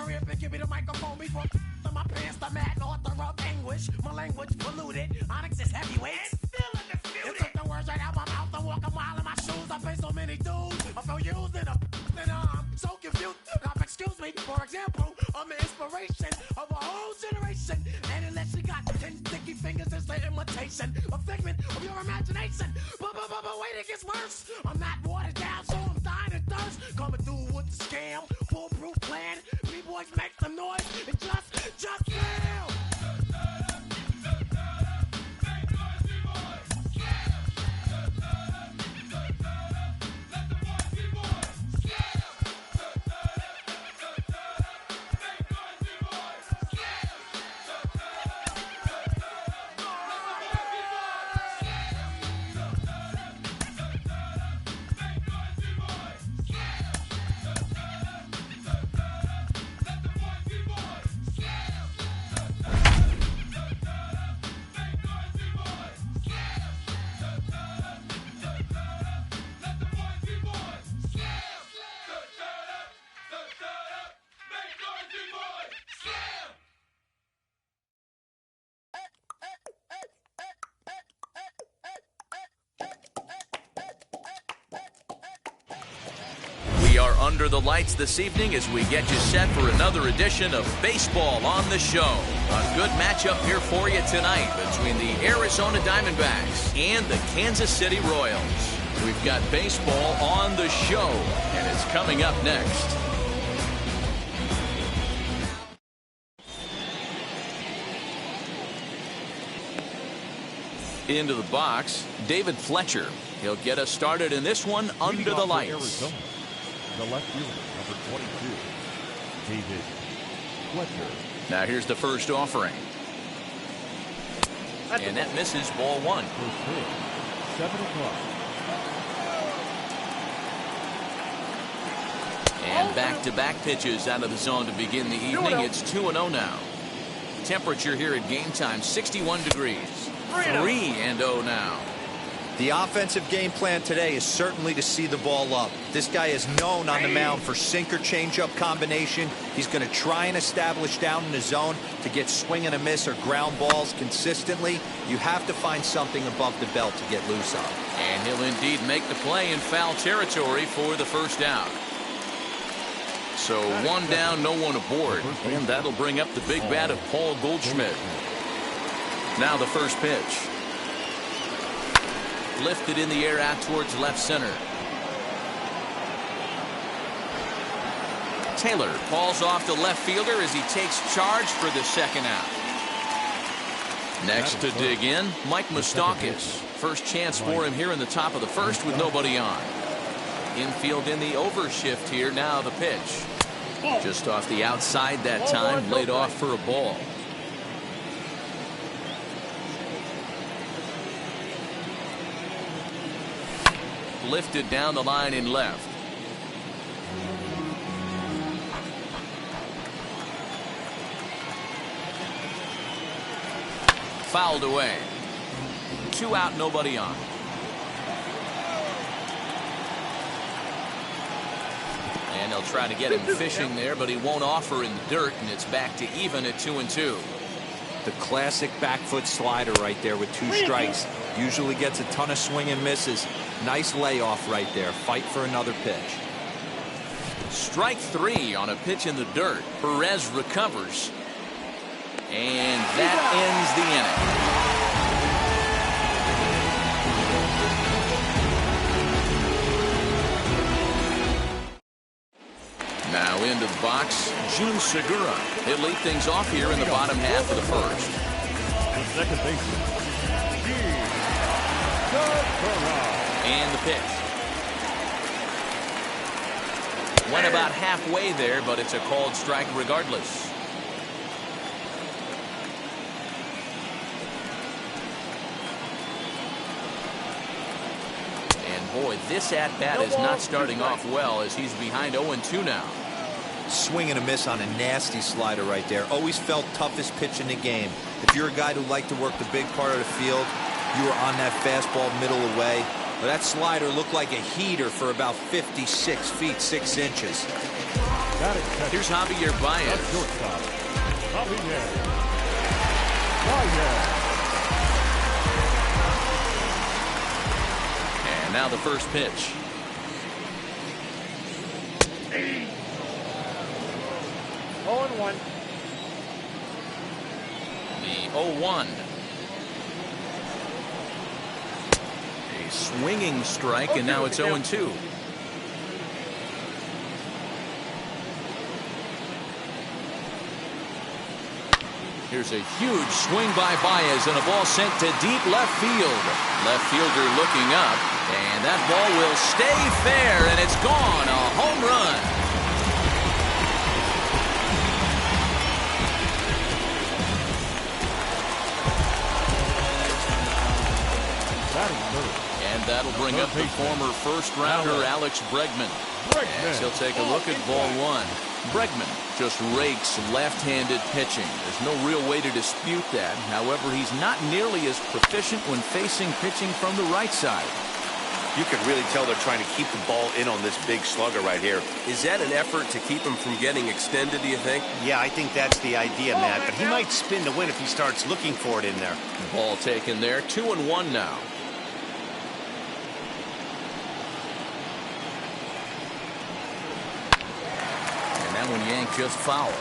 hurry up and give me the microphone before my pants, the mad author of anguish. My language polluted. Onyx is heavyweight. It took the words right out my mouth to walk a mile in my shoes. I face so many dudes. I feel used and I'm so confused. Now, excuse me, for example, I'm the inspiration of a whole generation. And unless you got 10 sticky fingers, it's the imitation, a figment of your imagination. But wait, it gets worse. I'm not watered down, so I'm dying of thirst. Coming through with the scam, foolproof plan. B-boys make some noise and just fail. We are under the lights this evening as we get you set for another edition of Baseball on the Show. A good matchup here for you tonight between the Arizona Diamondbacks and the Kansas City Royals. We've got baseball on the show, and it's coming up next. Into the box, David Fletcher. He'll get us started in this one under the lights. Arizona, the left fielder, number 22, David Fletcher. Now here's the first offering. And that misses, ball one. First pitch, 7 o'clock. And back-to-back pitches out of the zone to begin the evening. It's 2-0 now. Temperature here at game time, 61 degrees. 3-0 now. The offensive game plan today is certainly to see the ball up. This guy is known on the mound for sinker changeup combination. He's going to try and establish down in the zone to get swing and a miss or ground balls consistently. You have to find something above the belt to get loose on. And he'll indeed make the play in foul territory for the first out. So one down, no one aboard. And that'll bring up the big bat of Paul Goldschmidt. Now the first pitch. Lifted in the air out towards left center. Taylor falls off the left fielder as he takes charge for the second out. Next to dig in, Mike Moustakas. First chance for him here in the top of the first with nobody on. Infield in the overshift here. Now the pitch. Just off the outside that time, laid off for a ball. Lifted down the line in left. Fouled away. 2 out, nobody on. And they'll try to get him fishing there, but he won't offer in the dirt, and it's back to even at 2-2. The classic back foot slider right there with 2 strikes. Usually gets a ton of swing and misses. Nice layoff right there. Fight for another pitch. Strike 3 on a pitch in the dirt. Perez recovers. And that ends the inning. Now into the box, Jun Segura. He'll lead things off here in the bottom half of the first. The second baseman, And the pitch. Went about halfway there, but it's a called strike regardless. And boy, this at-bat is not starting off well as he's behind 0-2 now. Swing and a miss on a nasty slider right there. Always felt toughest pitch in the game. If you're a guy who liked to work the big part of the field, you were on that fastball middle away. But that slider looked like a heater for about 56 feet 6 inches. Here's Javier Baez. Shortstop, Javier Baez. And now the first pitch. Oh, and 1. The 0-1. A swinging strike, and now it's 0-2. Here's a huge swing by Baez, and a ball sent to deep left field. Left fielder looking up, and that ball will stay fair, and it's gone. A home run. And that'll bring up the former first-rounder Alex Bregman. As he'll take a look at ball 1. Bregman just rakes left-handed pitching. There's no real way to dispute that. However, he's not nearly as proficient when facing pitching from the right side. You can really tell they're trying to keep the ball in on this big slugger right here. Is that an effort to keep him from getting extended, do you think? Yeah, I think that's the idea, Matt. But he might spin to win if he starts looking for it in there. Ball taken there. 2-1 now. And that one yanked just foul.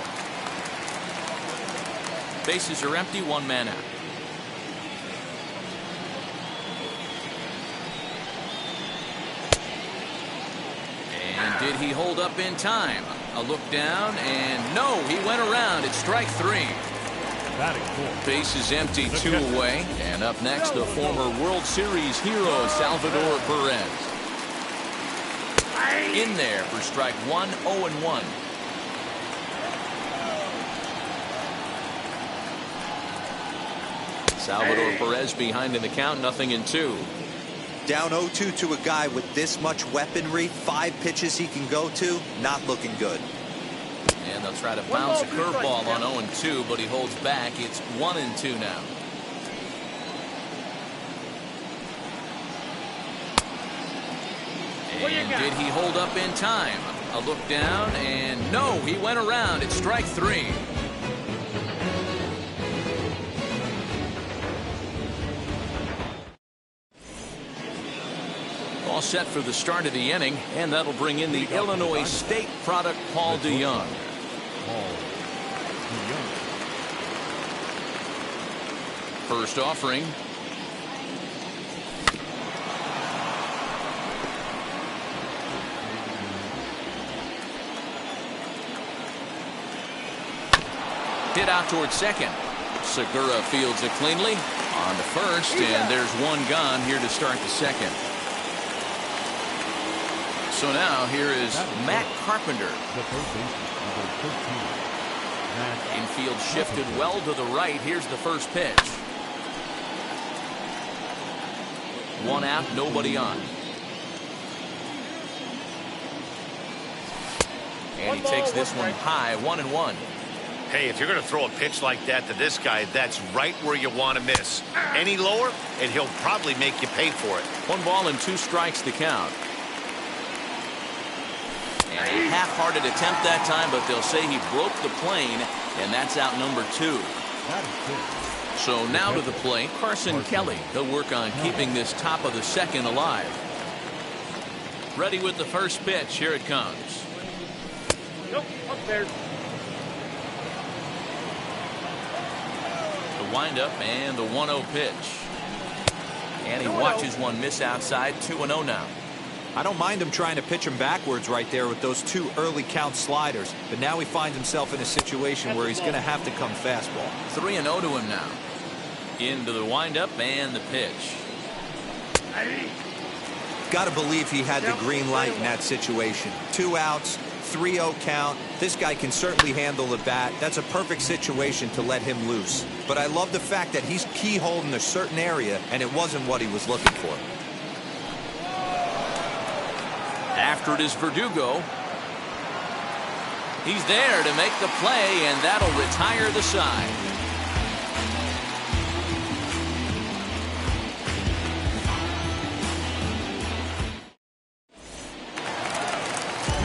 Bases are empty. 1 man out. And did he hold up in time? A look down, and no, he went around. It's strike 3. Base is empty, 2 away. And up next, the former World Series hero, Salvador Perez. In there for strike 1, 0-1. Salvador Perez behind in the count, 0-2. Down 0-2 to a guy with this much weaponry, 5 pitches he can go to, not looking good. And they'll try to bounce a curveball on 0-2, but he holds back. It's 1-2 now. And did he hold up in time? A look down, and no, he went around. It's strike 3. All set for the start of the inning, and that'll bring in the Illinois State product, Paul DeJong. First offering. Hit out towards second. Segura fields it cleanly. On to first, and there's 1 gone here to start the second. So now here is Matt Carpenter. Infield shifted well to the right. Here's the first pitch. 1 out, nobody on. And he takes this one high, 1-1. Hey, if you're going to throw a pitch like that to this guy, that's right where you want to miss. Any lower, and he'll probably make you pay for it. 1 ball and 2 strikes to count. And a half-hearted attempt that time, but they'll say he broke the plane, and that's out number 2. So now to the plate, Carson Kelly. He'll work on keeping this top of the second alive. Ready with the first pitch. Here it comes. Nope, up there. The windup and the 1-0 pitch. And he watches one miss outside. 2-0 now. I don't mind him trying to pitch him backwards right there with those 2 early count sliders, but now he finds himself in a situation where he's going to have to come fastball. 3-0 to him now. Into the windup and the pitch. Got to believe he had the green light in that situation. 2 outs, 3-0 count. This guy can certainly handle the bat. That's a perfect situation to let him loose. But I love the fact that he's keyholing a certain area, and it wasn't what he was looking for. After it is Verdugo. He's there to make the play, and that'll retire the side.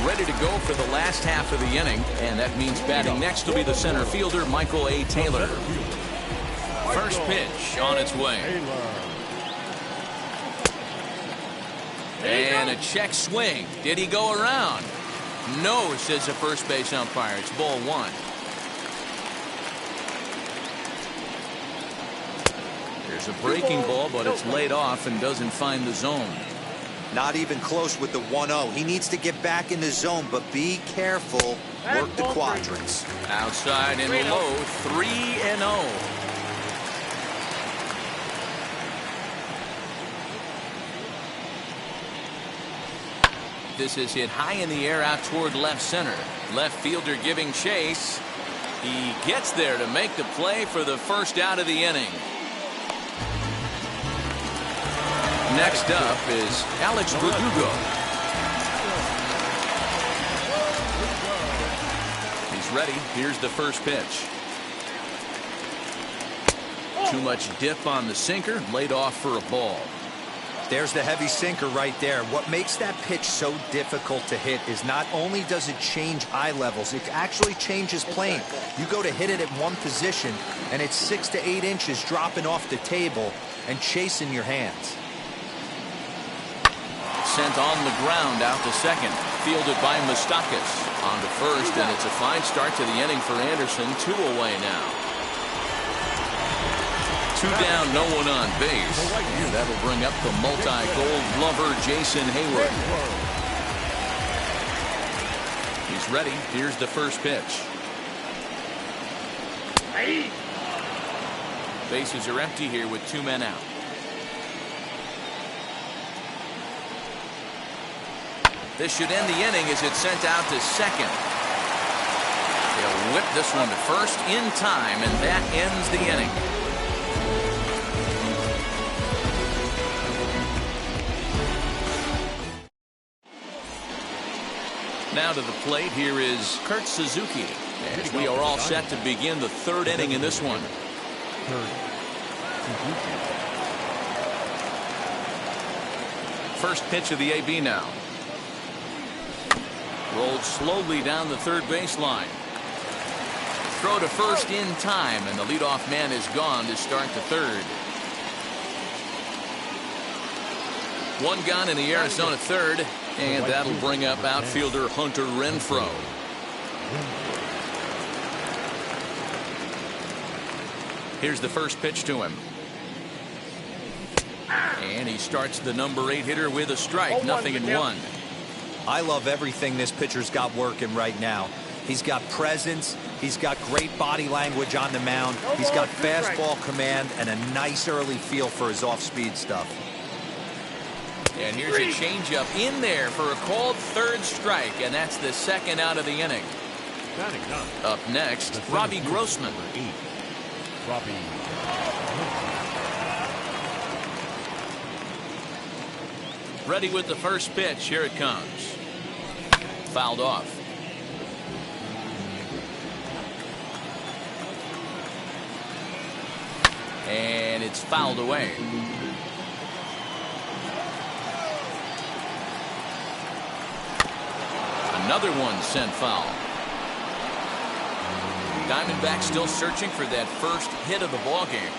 ready to go for the last half of the inning, and that means batting next will be the center fielder, Michael A. Taylor. First pitch on its way. And a check swing. Did he go around? No, says the first base umpire. It's ball one. There's a breaking ball, but it's laid off and doesn't find the zone. Not even close with the 1-0. He needs to get back in the zone, but be careful. Work the quadrants. Outside and low, 3-0. This is hit high in the air out toward left center. Left fielder giving chase. He gets there to make the play for the first out of the inning. Next up is Alex Verdugo. He's ready. Here's the first pitch. Too much dip on the sinker. Laid off for a ball. There's the heavy sinker right there. What makes that pitch so difficult to hit is not only does it change eye levels, it actually changes plane. You go to hit it at one position, and it's 6 to 8 inches dropping off the table and chasing your hands. Sent on the ground out to second. Fielded by Moustakas. On to first, and it's a fine start to the inning for Anderson. 2 away now. 2 down, no one on base. And that'll bring up the multi-gold glover Jason Hayward. He's ready. Here's the first pitch. Bases are empty here with 2 men out. This should end the inning as it's sent out to second. They'll whip this one to first in time, and that ends the inning. Now to the plate, here is Kurt Suzuki. As we are all set to begin the 3rd inning in this one. First pitch of the AB now. Rolled slowly down the 3rd baseline. Throw to first in time, and the leadoff man is gone to start the 3rd. 1 gone in the Arizona 3rd, and that'll bring up outfielder Hunter Renfroe. Here's the first pitch to him. And he starts the number 8 hitter with a strike. 0-1. I love everything this pitcher's got working right now. He's got presence. He's got great body language on the mound. He's got fastball command and a nice early feel for his off-speed stuff. And here's a changeup in there for a called 3rd strike, and that's the 2nd out of the inning. Up next, Robbie Grossman. Ready with the first pitch. Here it comes. Fouled off. And it's fouled away. Another one sent foul. Diamondbacks still searching for that first hit of the ballgame.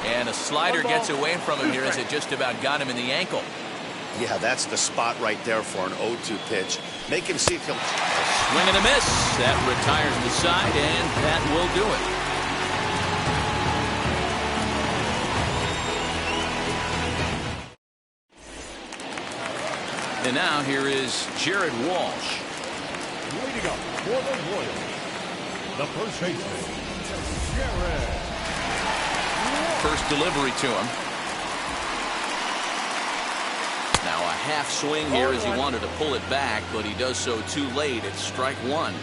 And a slider gets away from him here as it just about got him in the ankle. Yeah, that's the spot right there for an 0-2 pitch. Make him see if he'll... Swing and a miss. That retires the side, and that will do it. And now here is Jared Walsh. Leading up for the Royals, the first baseman, Jared. First delivery to him. Now a half swing here as he wanted to pull it back, but he does so too late. It's strike 1.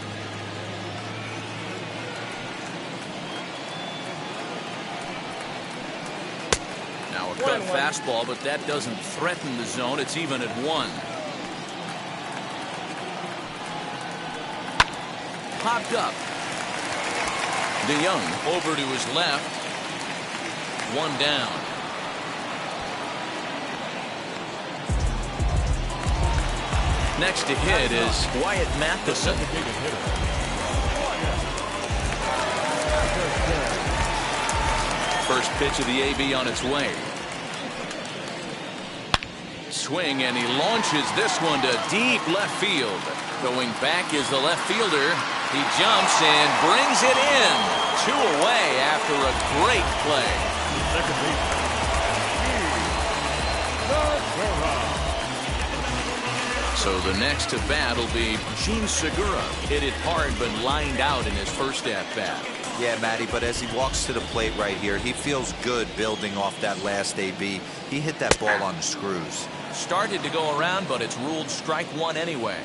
Now a cut fastball, but that doesn't threaten the zone. It's even at 1. Popped up. DeYoung over to his left. 1 down. Next to hit is Wyatt Matheson. First pitch of the AB on its way. Swing, and he launches this one to deep left field. Going back is the left fielder. He jumps and brings it in. 2 away after a great play. So the next to bat will be Jean Segura. Hit it hard but lined out in his first at-bat. Yeah, Matty, but as he walks to the plate right here, he feels good building off that last AB. He hit that ball on the screws. Started to go around, but it's ruled strike 1 anyway.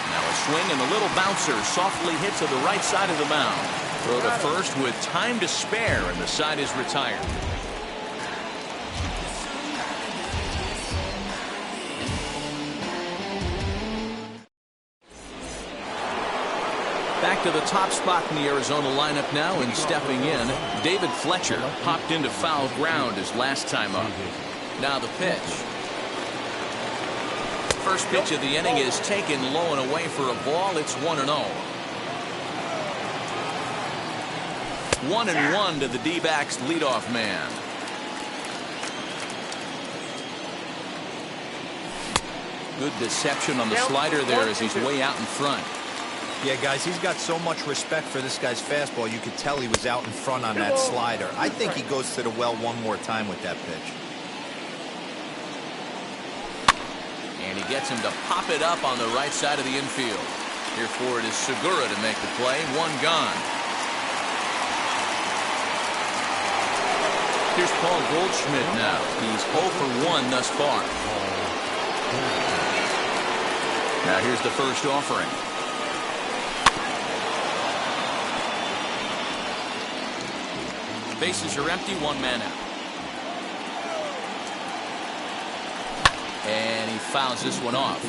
Now a swing and a little bouncer softly hit to the right side of the mound. Throw to first with time to spare, and the side is retired. Back to the top spot in the Arizona lineup now, and stepping in, David Fletcher popped into foul ground his last time up. Now the pitch. First pitch of the inning is taken low and away for a ball. It's 1-0. 1-1 to the D-backs leadoff man. Good deception on the slider there as he's way out in front. Yeah, guys, he's got so much respect for this guy's fastball. You could tell he was out in front on that slider. I think he goes to the well one more time with that pitch. And he gets him to pop it up on the right side of the infield. Here for it is Segura to make the play. 1 gone. Here's Paul Goldschmidt now. He's 0 for 1 thus far. Now here's the first offering. Bases are empty, 1 man out. And he fouls this one off.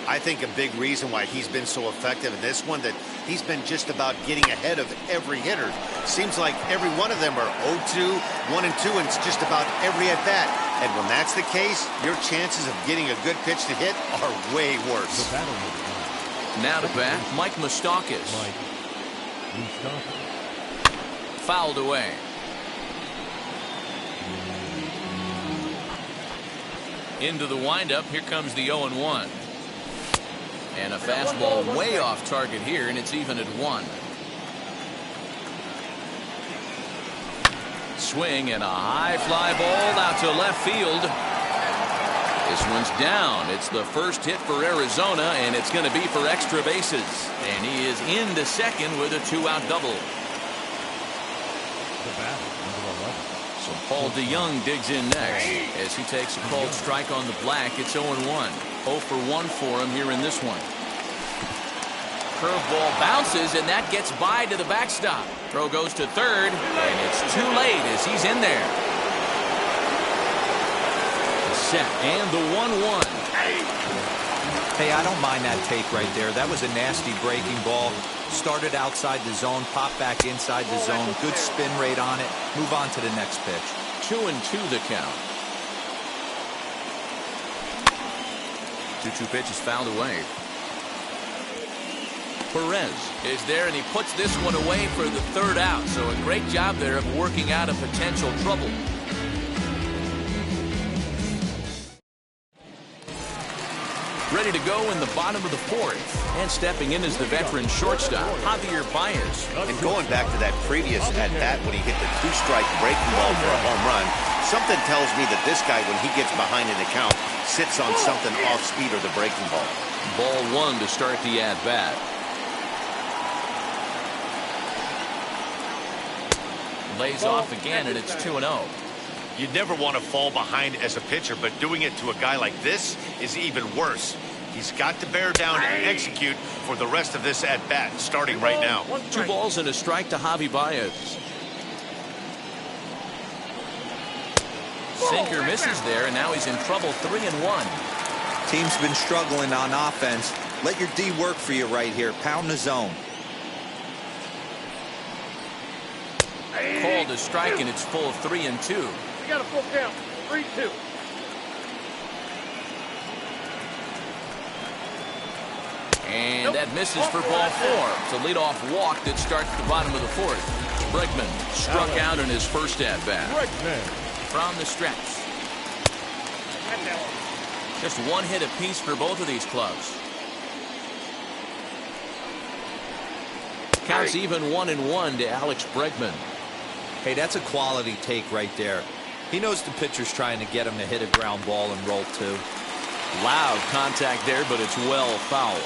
I think a big reason why he's been so effective in this one, that he's been just about getting ahead of every hitter. Seems like every one of them are 0-2, 1-2, and it's just about every at bat. And when that's the case, your chances of getting a good pitch to hit are way worse. Now to bat, Mike Moustakas. Fouled away. Into the windup, here comes the 0-1. And a fastball way off target here, and it's even at 1. Swing and a high fly ball out to left field. This one's down. It's the first hit for Arizona, and it's going to be for extra bases. And he is into second with a 2-out double. So Paul DeYoung digs in next as he takes a called strike on the black. It's 0-1. 0 for 1 for him here in this one. Curveball bounces, and that gets by to the backstop. Throw goes to third, and it's too late as he's in there. The set and the 1-1. Hey, I don't mind that take right there. That was a nasty breaking ball. Started outside the zone, popped back inside the zone. Good spin rate on it. Move on to the next pitch. 2-2 the count. 2-2 pitch is fouled away. Perez is there, and he puts this one away for the 3rd out. So a great job there of working out a potential trouble. Ready to go in the bottom of the 4th. And stepping in is the veteran shortstop, Javier Baez. And going back to that previous at-bat when he hit the 2-strike breaking ball for a home run, something tells me that this guy, when he gets behind in the count, sits on something off speed or the breaking ball. Ball 1 to start the at-bat. Lays off again, and it's 2-0. You'd never want to fall behind as a pitcher, but doing it to a guy like this is even worse. He's got to bear down and execute for the rest of this at-bat, starting right now. 2 balls and a strike to Javi Baez. Sinker misses there, and now he's in trouble. 3-1. Team's been struggling on offense. Let your D work for you right here. Pound the zone. Called a strike, and it's full of 3-2. We got a full count. 3-2. And that misses for ball 4. It's a leadoff walk that starts the bottom of the 4th. Bregman struck out in his first at-bat. From the stretch. Just one hit apiece for both of these clubs. Counts even 1-1 to Alex Bregman. Hey, that's a quality take right there. He knows the pitcher's trying to get him to hit a ground ball and roll 2. Loud contact there, but it's well foul.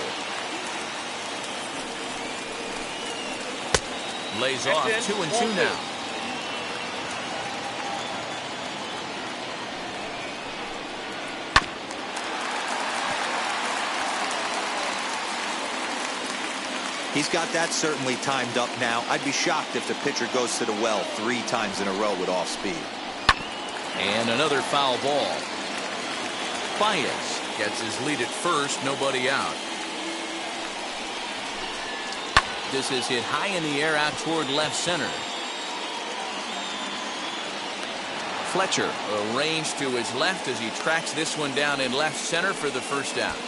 Lays off 2-2 now. He's got that certainly timed up now. I'd be shocked if the pitcher goes to the well 3 times in a row with off speed. And another foul ball. Baez gets his lead at first, nobody out. This is hit high in the air out toward left center. Fletcher arranged to his left as he tracks this one down in left center for the first out.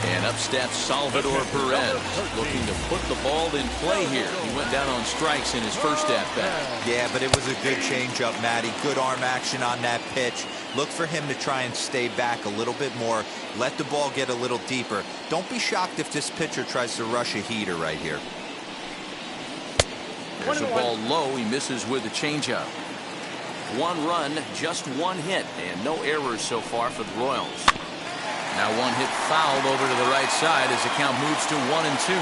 And up steps Salvador Perez, looking to put the ball in play here. He went down on strikes in his first at-bat. Yeah, but it was a good changeup, Matty. Good arm action on that pitch. Look for him to try and stay back a little bit more. Let the ball get a little deeper. Don't be shocked if this pitcher tries to rush a heater right here. There's a ball low. He misses with the changeup. 1 run, just 1 hit, and no errors so far for the Royals. Now 1 hit fouled over to the right side as the count moves to 1-2.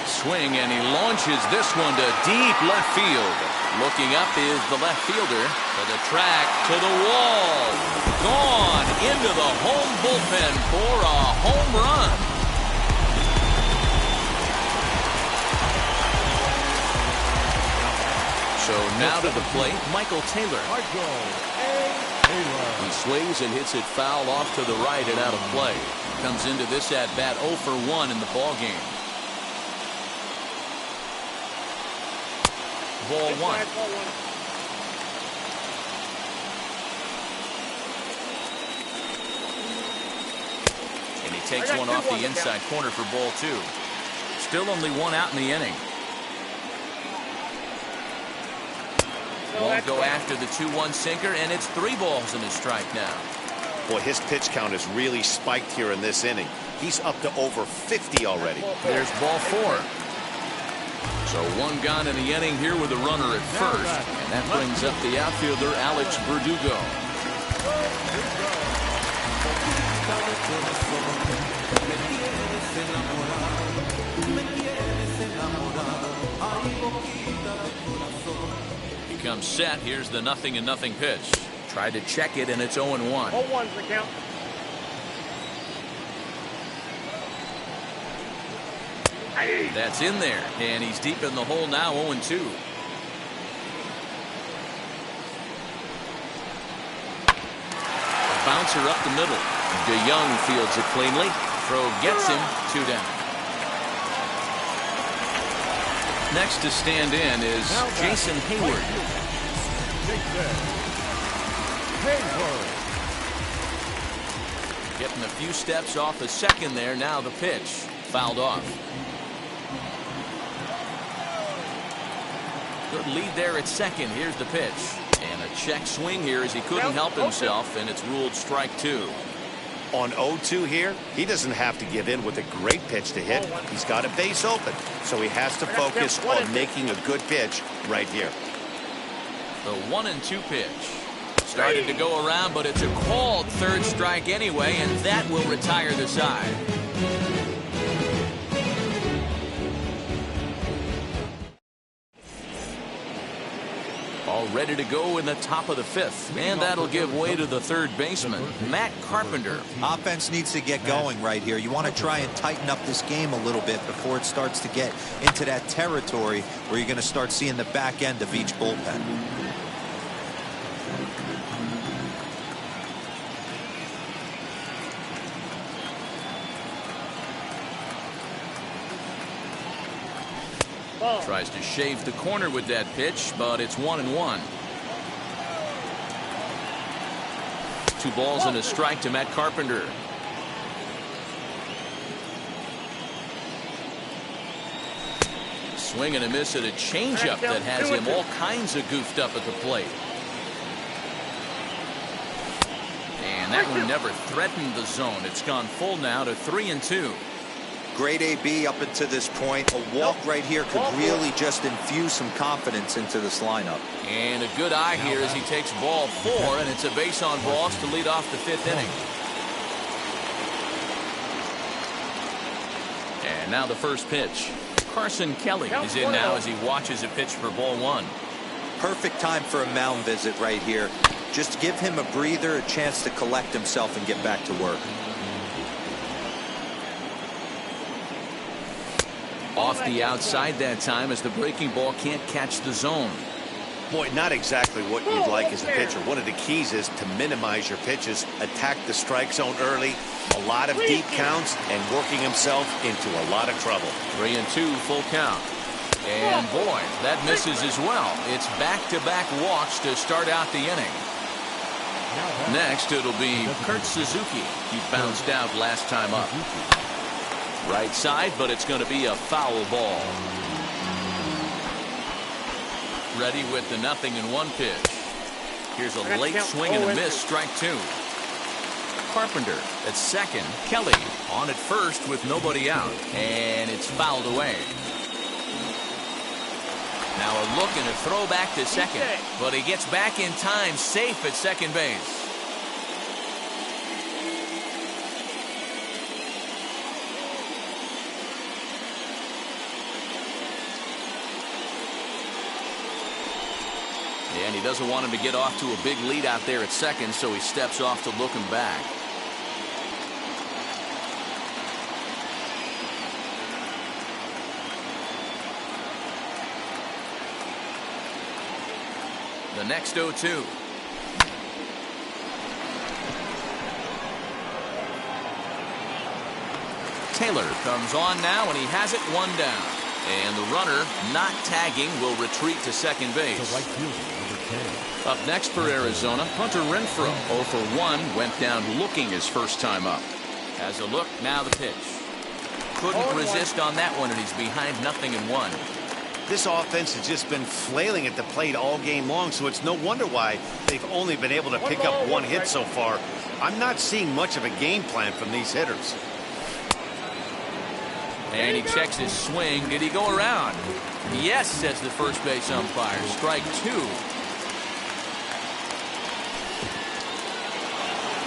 Swing, and he launches this one to deep left field. Looking up is the left fielder. To the track, to the wall. Gone into the home bullpen for a home run. So now to the plate, Michael Taylor. He swings and hits it foul off to the right and out of play. Comes into this at-bat 0 for 1 in the ballgame. Ball 1. And he takes one off the inside corner for ball 2. Still only 1 out in the inning. Won't go after the 2-1 sinker, and it's 3 balls and a strike now. Boy, his pitch count has really spiked here in this inning. He's up to over 50 already. There's ball 4. So 1 gone in the inning here with a runner at first, and that brings up the outfielder Alex Verdugo. Comes set. Here's the 0-0 pitch. Tried to check it, and it's 0-1. 0-1's the count. That's in there, and he's deep in the hole now. 0-2. A bouncer up the middle. DeYoung fields it cleanly. Throw gets him. 2 down. Next to stand in is Jason Hayward. Getting a few steps off the second there. Now the pitch. Fouled off. Good lead there at second. Here's the pitch. And a check swing here as he couldn't help himself, and it's ruled strike 2. On 0-2 here, he doesn't have to give in with a great pitch to hit. He's got a base open, so he has to focus on making a good pitch right here. The 1-2 pitch. Started to go around, but it's a called 3rd strike anyway, and that will retire the side. All ready to go in the top of the 5th, and that'll give way to the 3rd baseman, Matt Carpenter. Offense needs to get going right here. You want to try and tighten up this game a little bit before it starts to get into that territory where you're going to start seeing the back end of each bullpen. Ball. Tries to shave the corner with that pitch, but it's 1-1. 2 balls and a strike to Matt Carpenter. Swing and a miss at a changeup that has him all kinds of goofed up at the plate. And that one never threatened the zone. It's gone full now to 3-2. Great AB up until this point. A walk right here could really just infuse some confidence into this lineup. And a good eye here as he takes ball 4, and it's a base on balls to lead off the 5th inning. And now the first pitch. Carson Kelly is in now as he watches a pitch for ball 1. Perfect time for a mound visit right here. Just give him a breather, a chance to collect himself and get back to work. Off the outside that time as the breaking ball can't catch the zone. Boy, not exactly what you'd like as a pitcher. One of the keys is to minimize your pitches, attack the strike zone early, a lot of deep counts, and working himself into a lot of trouble. 3-2 full count. And boy, that misses as well. It's back-to-back walks to start out the inning. Next, it'll be Kurt Suzuki. He bounced out last time up. Right side, but it's going to be a foul ball. Ready with the 0-1 pitch. Here's a late swing and a miss, strike 2. Carpenter at second. Kelly on at first with nobody out, and it's fouled away. Now a look and a throw back to second, but he gets back in time, safe at second base. And he doesn't want him to get off to a big lead out there at second, so he steps off to look him back. The next 0-2. Taylor comes on now, and he has it 1 down. And the runner not tagging will retreat to second base. The right fielder, number 10. Up next for Arizona, Hunter Renfroe. 0 for 1, went down looking his first time up. Has a look, now the pitch. Couldn't resist on that one, and he's behind 0-1. This offense has just been flailing at the plate all game long, so it's no wonder why they've only been able to pick up 1 hit so far. I'm not seeing much of a game plan from these hitters. And he checks his swing. Did he go around? Yes, says the first base umpire. Strike 2.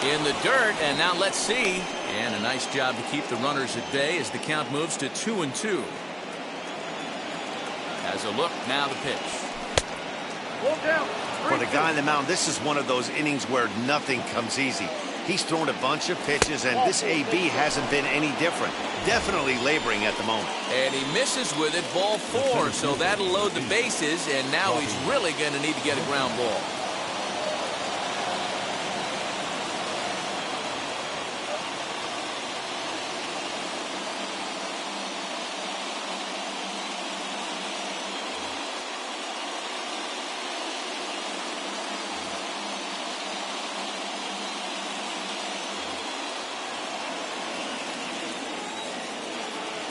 In the dirt, and now let's see. And a nice job to keep the runners at bay as the count moves to 2-2. Has a look, now the pitch. For the guy on the mound, this is one of those innings where nothing comes easy. He's thrown a bunch of pitches, and this AB hasn't been any different. Definitely laboring at the moment. And he misses with it, ball 4, so that'll load the bases, and now he's really going to need to get a ground ball.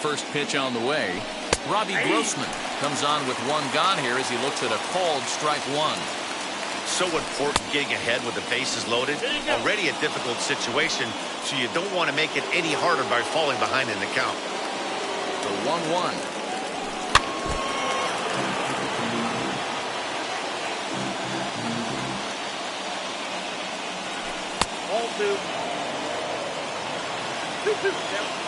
First pitch on the way. Robbie Grossman comes on with 1 gone here as he looks at a called strike 1. So important getting ahead with the bases loaded. Already a difficult situation, so you don't want to make it any harder by falling behind in the count. The 1-1. Ball 2. 2-2.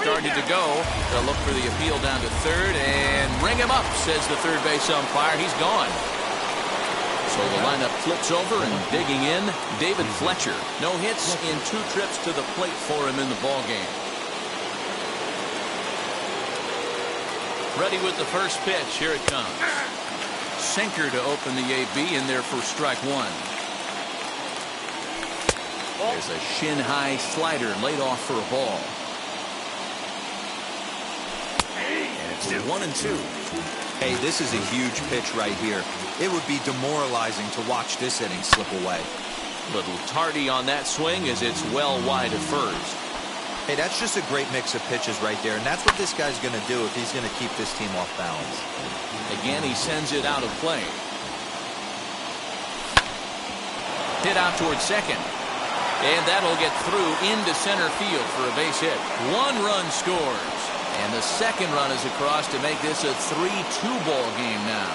Started to go. They'll look for the appeal down to third and ring him up, says the third base umpire. He's gone. So the lineup flips over and digging in, David Fletcher. No hits in 2 trips to the plate for him in the ballgame. Ready with the first pitch. Here it comes. Sinker to open the AB in there for strike 1. There's a shin-high slider laid off for a ball. 1-2. Hey, this is a huge pitch right here. It would be demoralizing to watch this inning slip away. Little tardy on that swing as it's well wide of first. Hey, that's just a great mix of pitches right there, and that's what this guy's going to do if he's going to keep this team off balance. Again, he sends it out of play. Hit out towards second. And that'll get through into center field for a base hit. 1 run scores. And the second run is across to make this a 3-2 ball game now.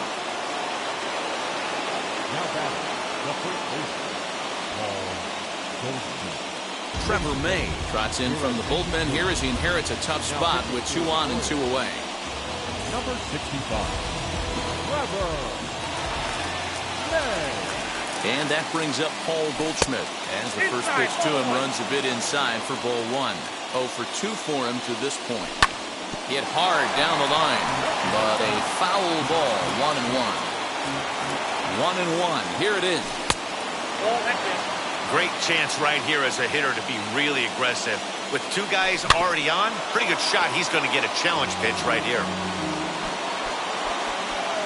Now batting, the first baseman, Paul Goldschmidt. Trevor May trots in from the bullpen here as he inherits a tough spot with 2 on and 2 away. Number 65, Trevor May. And that brings up Paul Goldschmidt as the first pitch to him runs a bit inside for ball 1. 0 for 2 for him to this point. Hit hard down the line, but a foul ball. 1-1. 1-1. Here it is. Great chance right here as a hitter to be really aggressive. With 2 guys already on, pretty good shot. He's going to get a challenge pitch right here.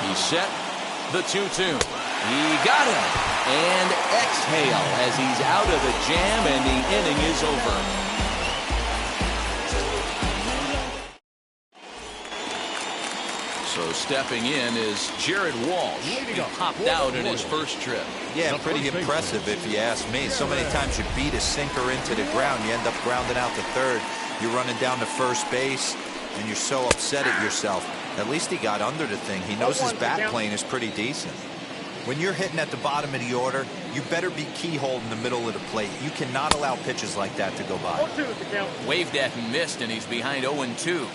He's set. The 2-2. He got him. And exhale as he's out of the jam and the inning is over. So stepping in is Jared Walsh. He popped out in his first trip. Yeah, pretty impressive if you ask me. So many times you beat a sinker into the ground, you end up grounding out to third. You're running down to first base, and you're so upset at yourself. At least he got under the thing. He knows his bat playing is pretty decent. When you're hitting at the bottom of the order, you better be keyhole in the middle of the plate. You cannot allow pitches like that to go by. Waved at and missed, and he's behind 0-2.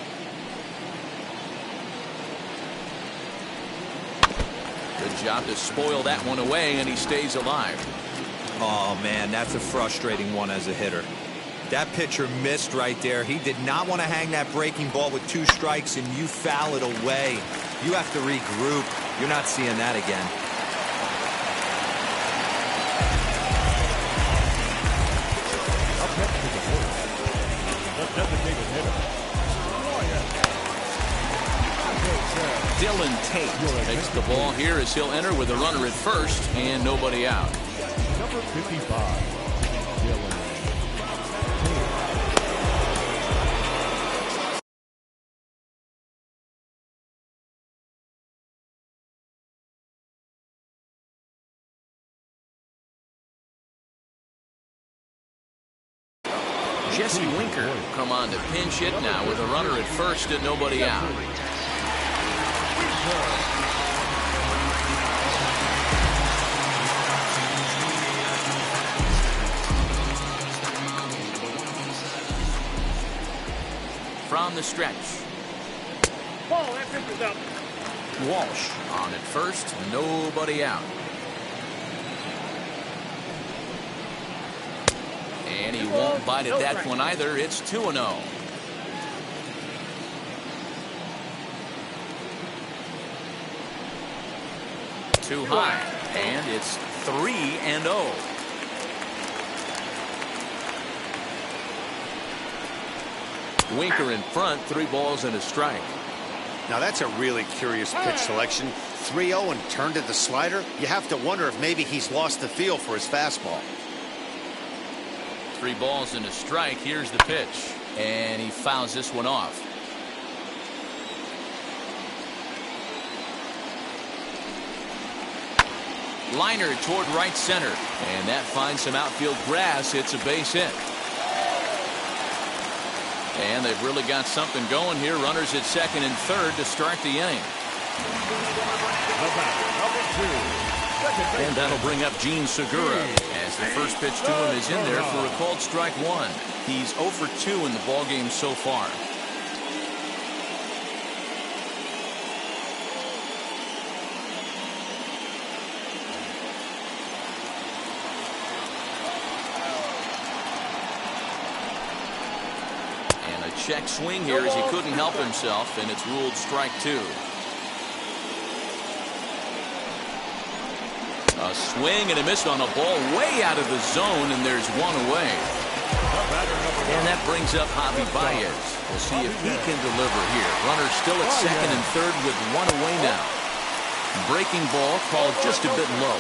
Good job to spoil that one away, and he stays alive. Oh, man, that's a frustrating one as a hitter. That pitcher missed right there. He did not want to hang that breaking ball with 2 strikes, and you foul it away. You have to regroup. You're not seeing that again. Dylan Tate takes the ball here as he'll enter with a runner at first and nobody out. Number 55, Dylan Tate. Jesse Winker come on to pinch hit now with a runner at first and nobody out. From the stretch. Walsh on at first, nobody out. And he won't bite at that one either. It's 2-0. Too high, and it's 3-0. Winker in front, 3 balls and a strike. Now that's a really curious pitch selection. 3-0 and turned to the slider. You have to wonder if maybe he's lost the feel for his fastball. 3 balls and a strike. Here's the pitch, and he fouls this one off. Liner toward right center, and that finds some outfield grass. It's a base hit. And they've really got something going here. Runners at second and third to start the inning. And that'll bring up Gene Segura as the first pitch to him is in there for a called strike 1. He's 0 for 2 in the ballgame so far. Check swing here as he couldn't help himself, and it's ruled strike 2. A swing and a miss on a ball way out of the zone, and there's one away. And that brings up Javi Baez. We'll see if he can deliver here. Runner still at second and third with one away now. Breaking ball called just a bit low.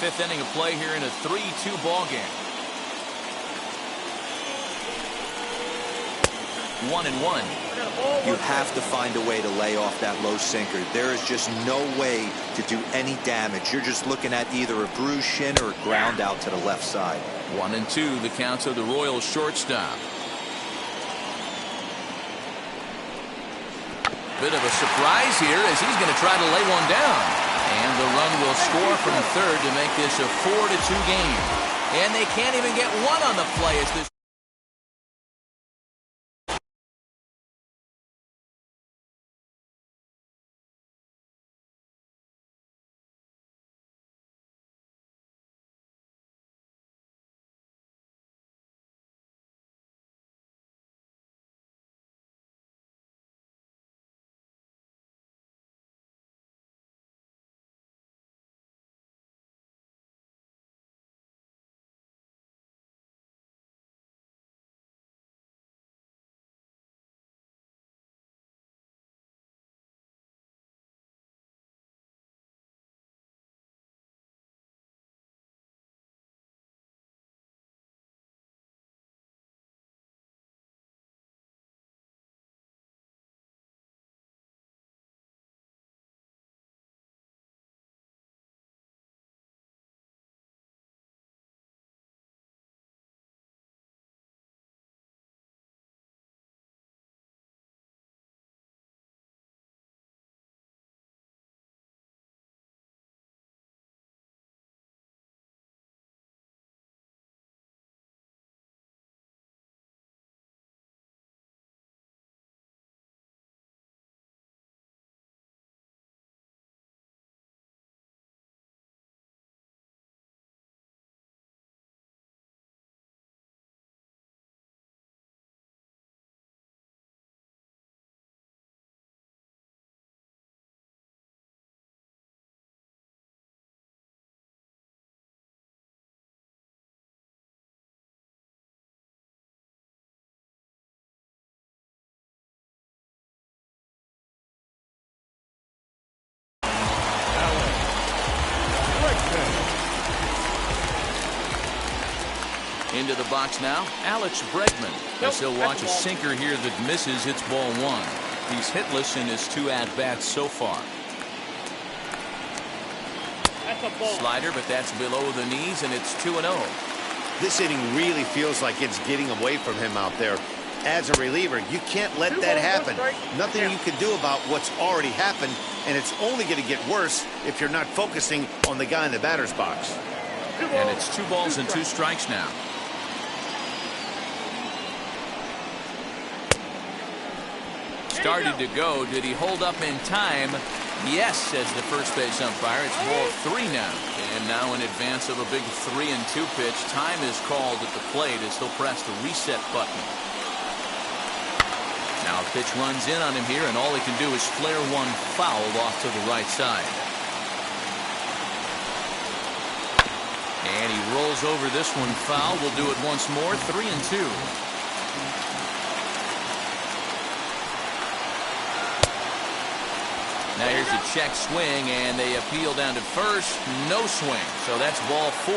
Fifth inning of play here in a 3-2 ball game. 1-1. You have to find a way to lay off that low sinker. There is just no way to do any damage. You're just looking at either a bruised shin or a ground out to the left side. 1-2, the counts of the Royals shortstop. Bit of a surprise here as he's going to try to lay one down. And the run will score from third to make this a 4-2 game. And they can't even get one on the play as this. Into the box now, Alex Bregman. As he'll watch a sinker here that misses, hits ball one. He's hitless in his 2 at-bats so far. Slider, but that's below the knees, and it's 2-0. This inning really feels like it's getting away from him out there. As a reliever, you can't let that happen. Nothing you can do about what's already happened, and it's only going to get worse if you're not focusing on the guy in the batter's box. And it's 2 balls and 2 strikes now. Started to go. Did he hold up in time? Yes, says the first base umpire. It's ball 3 now. And now in advance of a big 3-2 pitch, time is called at the plate as he'll press the reset button. Now a pitch runs in on him here, and all he can do is flare one foul off to the right side. And he rolls over this one foul. We'll do it once more. 3-2. Now here's a check swing, and they appeal down to first. No swing, so that's ball 4.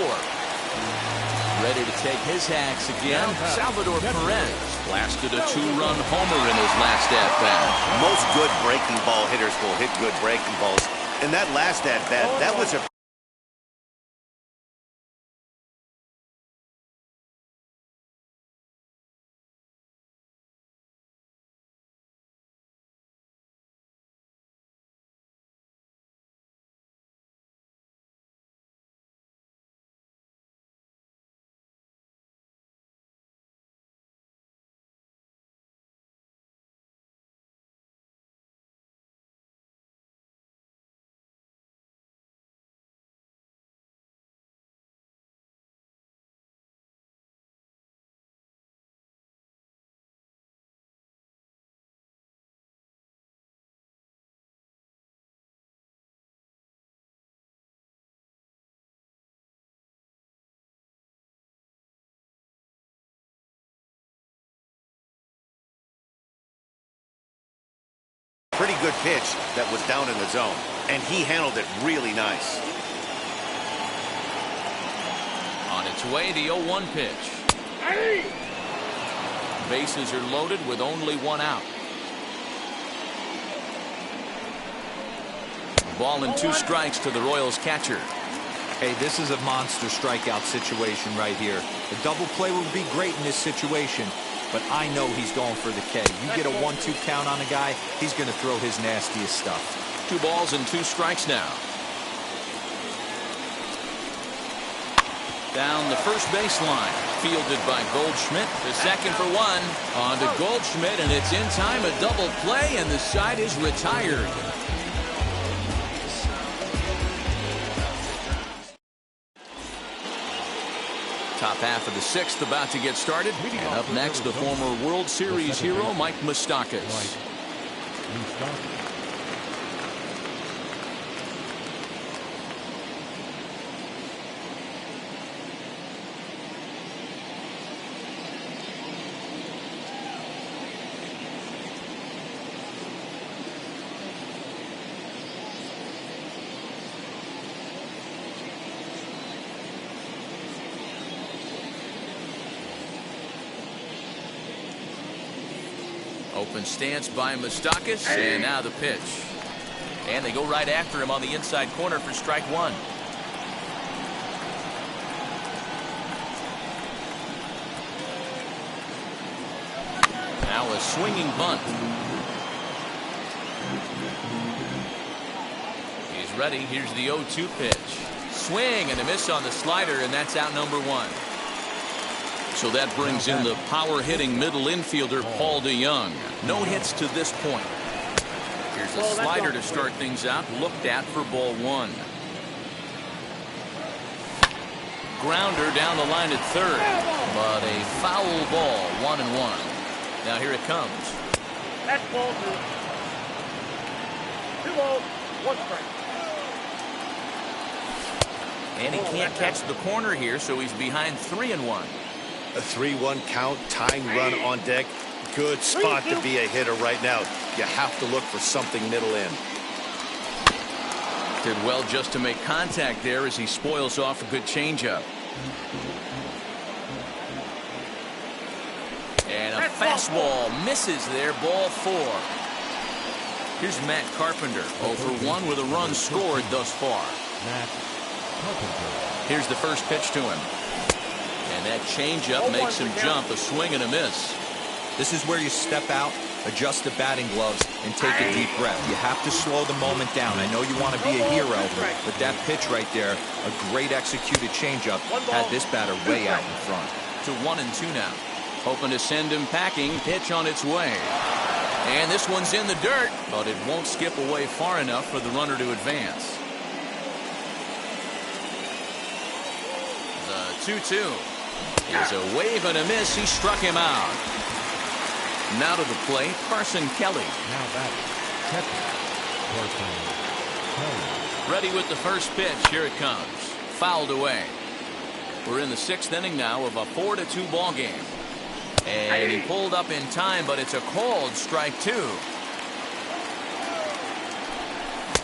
Ready to take his hacks again. Salvador Perez blasted a 2-run homer in his last at-bat. Most good breaking ball hitters will hit good breaking balls. And that last at-bat, that was a good pitch that was down in the zone, and he handled it really nice. On its way, the 0-1 pitch. Bases are loaded with only one out. Ball and 2 strikes to the Royals catcher. Hey, this is a monster strikeout situation right here. A double play would be great in this situation, but I know he's going for the K. You get a 1-2 count on a guy, he's going to throw his nastiest stuff. 2 balls and 2 strikes now. Down the first baseline, fielded by Goldschmidt. The second for 1. On to Goldschmidt, and it's in time, a double play, and the side is retired. Top half of the 6th about to get started. And up next, the former World Series hero, Mike Moustakas. Open stance by Moustakas, and now the pitch. And they go right after him on the inside corner for strike 1. Now a swinging bunt. He's ready. Here's the 0-2 pitch. Swing and a miss on the slider, and that's out number 1. So that brings in the power-hitting middle infielder, Paul DeJong. No hits to this point. Here's a slider to start things out, looked at for ball 1. Grounder down the line at third, but a foul ball, 1-1. Now here it comes. That's ball 2. 2 balls, 1 strike. And he can't catch the corner here, so he's behind 3-1. A 3-1 count, tying run on deck. Good spot to be a hitter right now. You have to look for something middle in. Did well just to make contact there as he spoils off a good changeup. And a fastball misses there, ball 4. Here's Matt Carpenter, 0 for 1 with a run scored thus far. Matt Carpenter. Here's the first pitch to him. And that changeup makes him jump, a swing and a miss. This is where you step out, adjust the batting gloves, and take a deep breath. You have to slow the moment down. I know you want to be a hero, but that pitch right there, a great executed changeup, had this batter way out in front. To 1-2 now. Hoping to send him packing. Pitch on its way. And this one's in the dirt, but it won't skip away far enough for the runner to advance. The 2-2. Is a wave and a miss. He struck him out. Now to the plate, Carson Kelly. Now batting, catcher, Carson Kelly. Ready with the first pitch. Here it comes. Fouled away. We're in the 6th inning now of a 4-2 ball game. And he pulled up in time, but it's a called strike 2.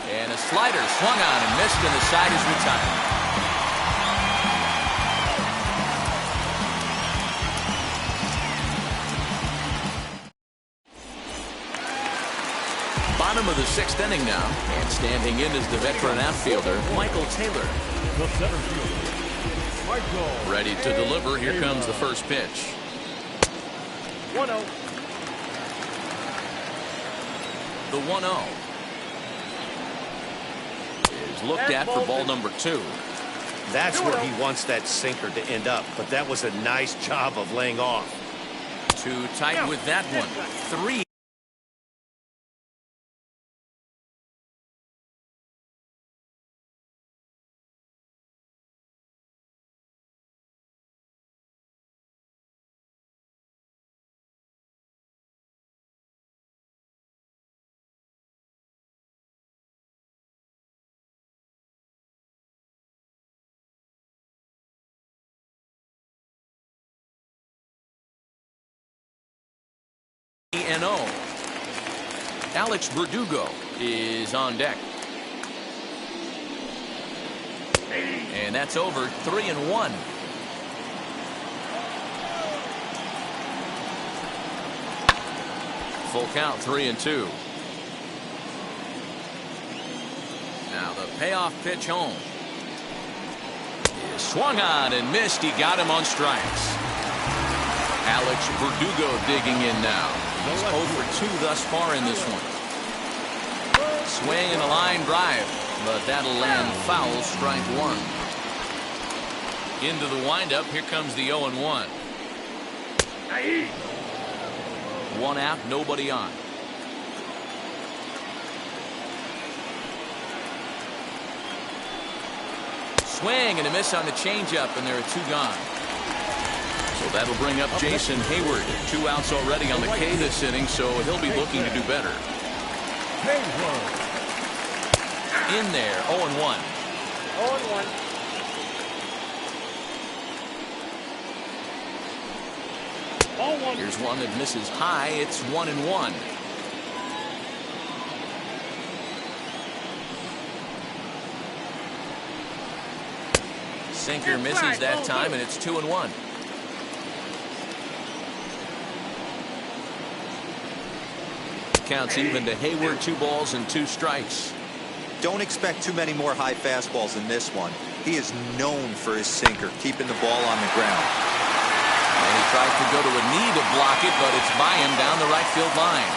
And a slider swung on and missed, and the side is retired. Bottom of the 6th inning now, and standing in is the veteran outfielder, Michael Taylor. The center fielder, Michael. Ready to deliver. Here comes the first pitch. 1-0. The 1-0 is looked at for ball number 2. That's where he wants that sinker to end up, but that was a nice job of laying off. Too tight with that one. 3. Alex Verdugo is on deck. And that's over. 3-1. Full count, 3-2. Now the payoff pitch home. Swung on and missed. He got him on strikes. Alex Verdugo digging in now. He's 0 for 2 thus far in this one. Swing and a line drive, but that'll land foul, strike 1. Into the windup. Here comes the 0-1. 1 out, nobody on. Swing and a miss on the changeup, and there are 2 gone. So that'll bring up Jason Hayward. 2 outs already on the K this inning, so he'll be looking to do better. In there, 0-1. 0-1. Here's one that misses high. It's 1-1. Sinker misses that time, and it's 2-1. Counts even to Hayward. 2 balls and 2 strikes. Don't expect too many more high fastballs in this one. He is known for his sinker, keeping the ball on the ground. And he tries to go to a knee to block it, but it's by him down the right field line.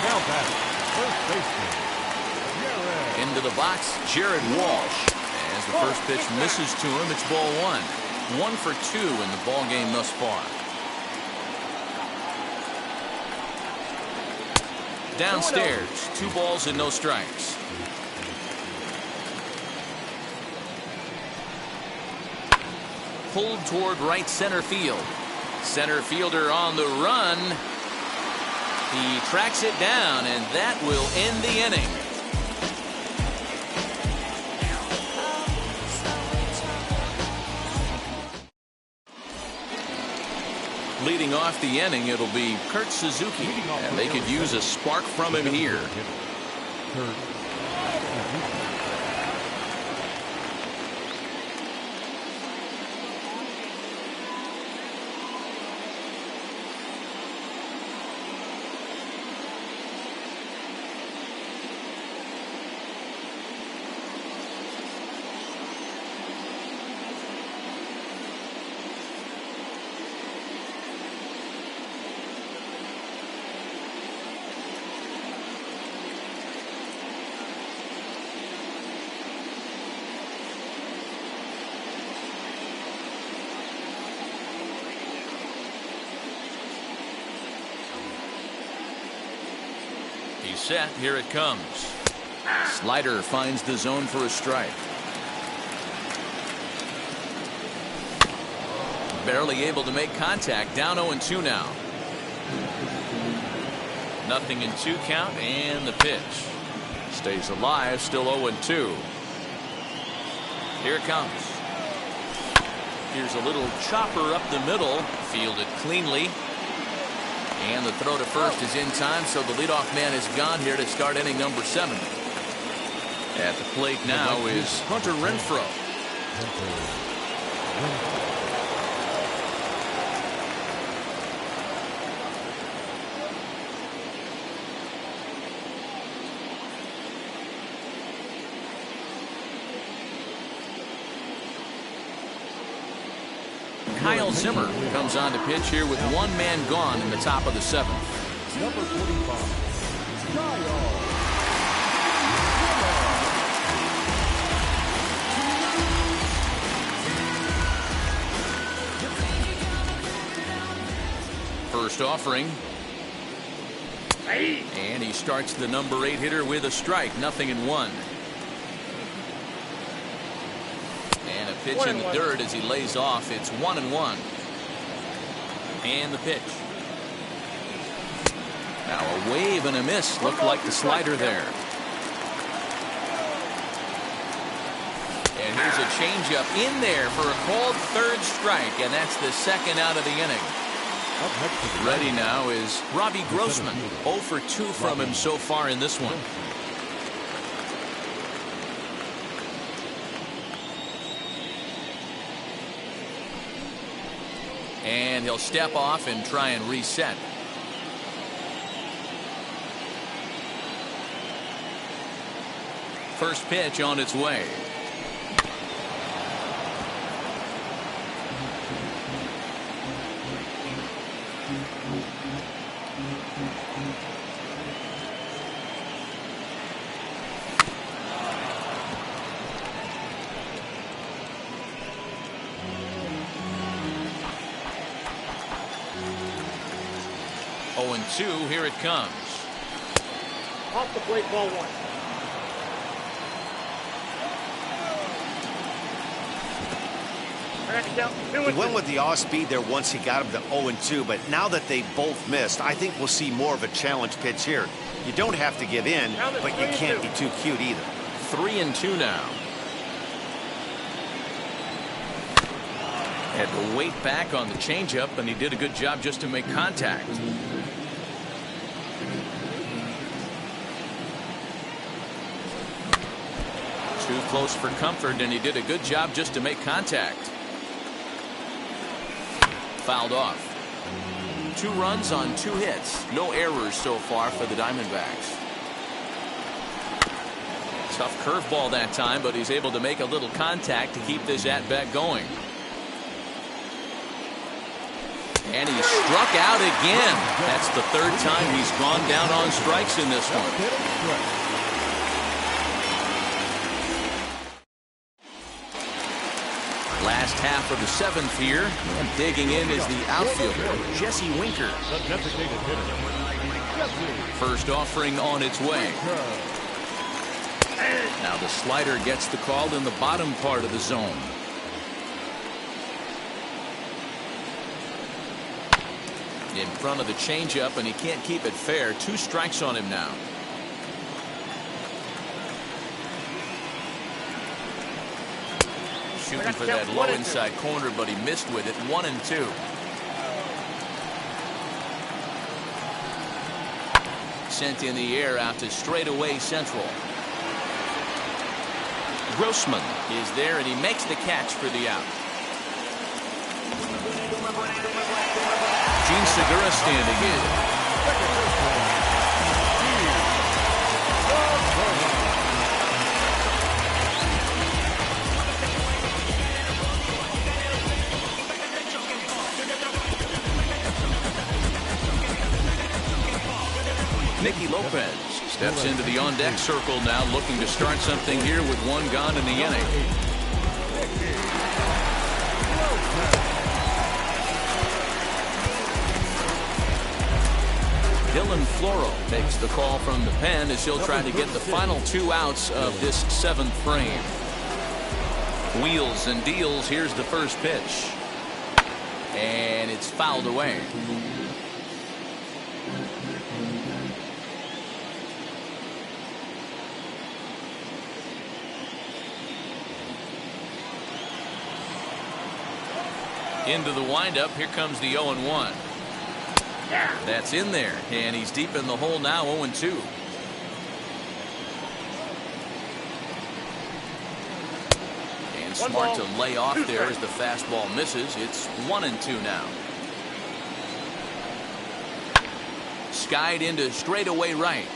Now back, first baseman, Jared. Into the box, Jared Walsh. As the first pitch misses to him, it's ball 1. 1 for 2 in the ball game thus far. Downstairs, 2 balls and no strikes. Pulled toward right center field. Center fielder on the run. He tracks it down, and that will end the inning. Leading off the inning, it'll be Kurt Suzuki, and they could use a spark from him here. He's set. Here it comes. Slider finds the zone for a strike. Barely able to make contact. Down 0-2 now. 0-2 count, and the pitch stays alive. Still 0-2. Here it comes. Here's a little chopper up the middle. Fielded cleanly. And the throw to first is in time, so the leadoff man is gone here to start inning number 7. At the plate now is Hunter Renfroe. Kyle Zimmer comes on to pitch here with 1 man gone in the top of the 7th. Number 45, Kyle. First offering. And he starts the number 8 hitter with a strike. 0-1. And a pitch in the dirt as he lays off. It's 1-1. And the pitch. Now a wave and a miss. Looked like the slider there. And here's a changeup in there for a called 3rd strike. And that's the 2nd out of the inning. Up next to the Ready now is Robbie Grossman. 0 for 2 from him so far in this one. And he'll step off and try and reset. First pitch on its way. Oh, and 2, here it comes. Off the plate, ball 1. He went with the off speed there once he got him to 0-2, but now that they both missed, I think we'll see more of a challenge pitch here. You don't have to give in, but you can't be too cute either. 3-2 now. Had to wait back on the changeup, and he did a good job just to make contact. Too close for comfort, and he did a good job just to make contact. Fouled off. 2 runs on 2 hits. No errors so far for the Diamondbacks. Tough curveball that time, but he's able to make a little contact to keep this at-bat going. And he struck out again. That's the 3rd time he's gone down on strikes in this one. Last half of the 7th here, and digging in is the outfielder, Jesse Winker. First offering on its way. Now the slider gets the call in the bottom part of the zone. In front of the changeup, and he can't keep it fair. 2 strikes on him now. Shooting for that low inside corner, but he missed with it. 1-2. Sent in the air out to straightaway central. Grossman is there, and he makes the catch for the out. Gene Segura standing in. Nicky Lopez steps into the on-deck circle now, looking to start something here with 1 gone in the inning. Dylan Floro takes the call from the pen as he'll try to get the final 2 outs of this 7th frame. Wheels and deals. Here's the first pitch. And it's fouled away. Into the windup. Here comes the 0-1. That's in there, and he's deep in the hole now. 0-2. And smart to lay off there as the fastball misses. It's 1-2 now. Skied into straightaway right.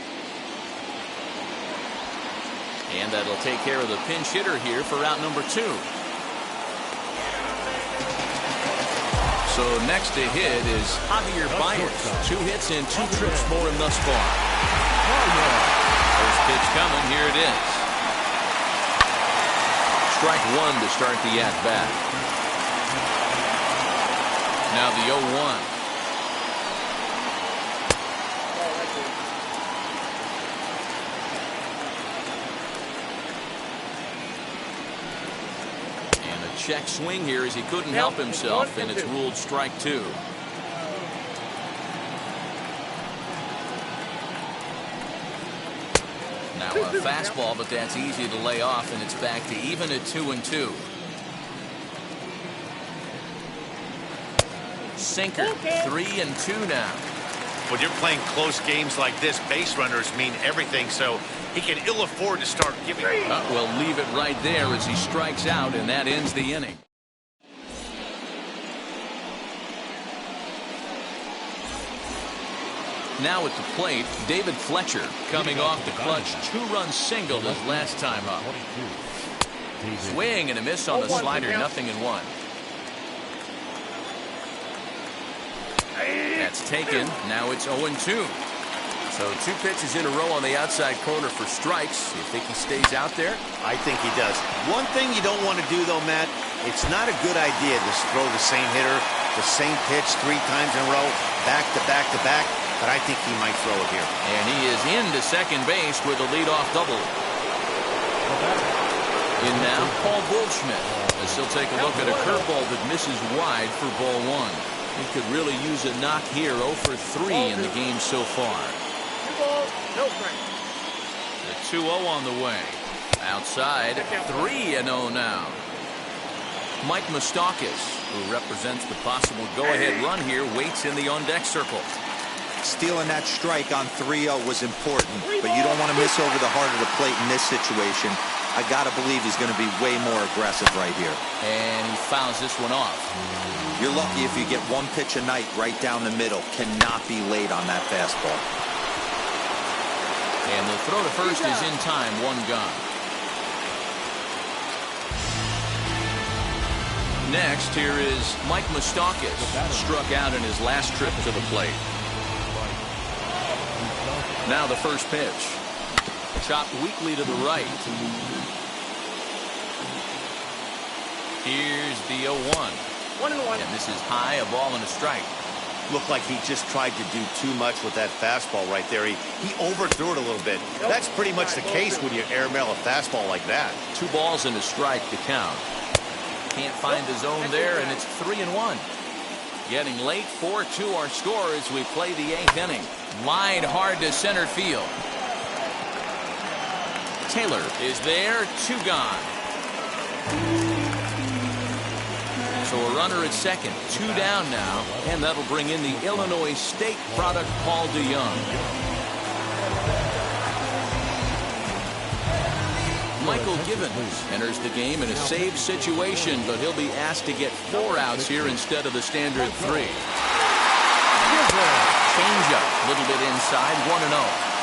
And that'll take care of the pinch hitter here for out number 2. So next to hit is Javier Baez. 2 hits and 2 trips for him thus far. First pitch coming. Here it is. Strike 1 to start the at-bat. Now the 0-1. Check swing here as he couldn't help himself, and it's ruled strike 2. Now a fastball, but that's easy to lay off, and it's back to even at 2-2. Sinker, 3-2 now. When you're playing close games like this, base runners mean everything, so he can ill afford to start giving. We'll leave it right there as he strikes out, and that ends the inning. Now at the plate, David Fletcher coming off the clutch two-run single his last time up. Swing and a miss on the slider, 0-1. That's taken. Now it's 0-2. So 2 pitches in a row on the outside corner for strikes. You think he stays out there? I think he does. One thing you don't want to do, though, Matt, it's not a good idea to throw the same hitter, the same pitch 3 times in a row, back to back to back. But I think he might throw it here. And he is into second base with a leadoff double. In now, Paul Goldschmidt, as he'll take a look at a curveball that misses wide for ball 1. He could really use a knock here. 0 for 3 in the game so far. 2 balls, no strike. The 2-0 on the way. Outside, 3-0 now. Mike Moustakas, who represents the possible go-ahead run here, waits in the on-deck circle. Stealing that strike on 3-0 was important, but you don't want to miss over the heart of the plate in this situation. I got to believe he's going to be way more aggressive right here. And he fouls this one off. You're lucky if you get 1 pitch a night right down the middle. Cannot be late on that fastball. And the throw to first is in time, 1 gone. Next, here is Mike Moustakas, struck out in his last trip to the plate. Now the first pitch. Chopped weakly to the right. Here's the 0-1. 1-1. And this is high, a ball and a strike. Looked like he just tried to do too much with that fastball right there. He overthrew it a little bit. That's pretty much the case when you airmail a fastball like that. 2 balls and a strike to count. Can't find the zone there, and it's 3-1. Getting late, 4-2 our score as we play the 8th inning. Line hard to center field. Taylor is there, 2 gone. So a runner at second, 2 down now, and that'll bring in the Illinois State product, Paul DeYoung. Michael Givens enters the game in a save situation, but he'll be asked to get 4 outs here instead of the standard 3. Changeup, a little bit inside, 1-0.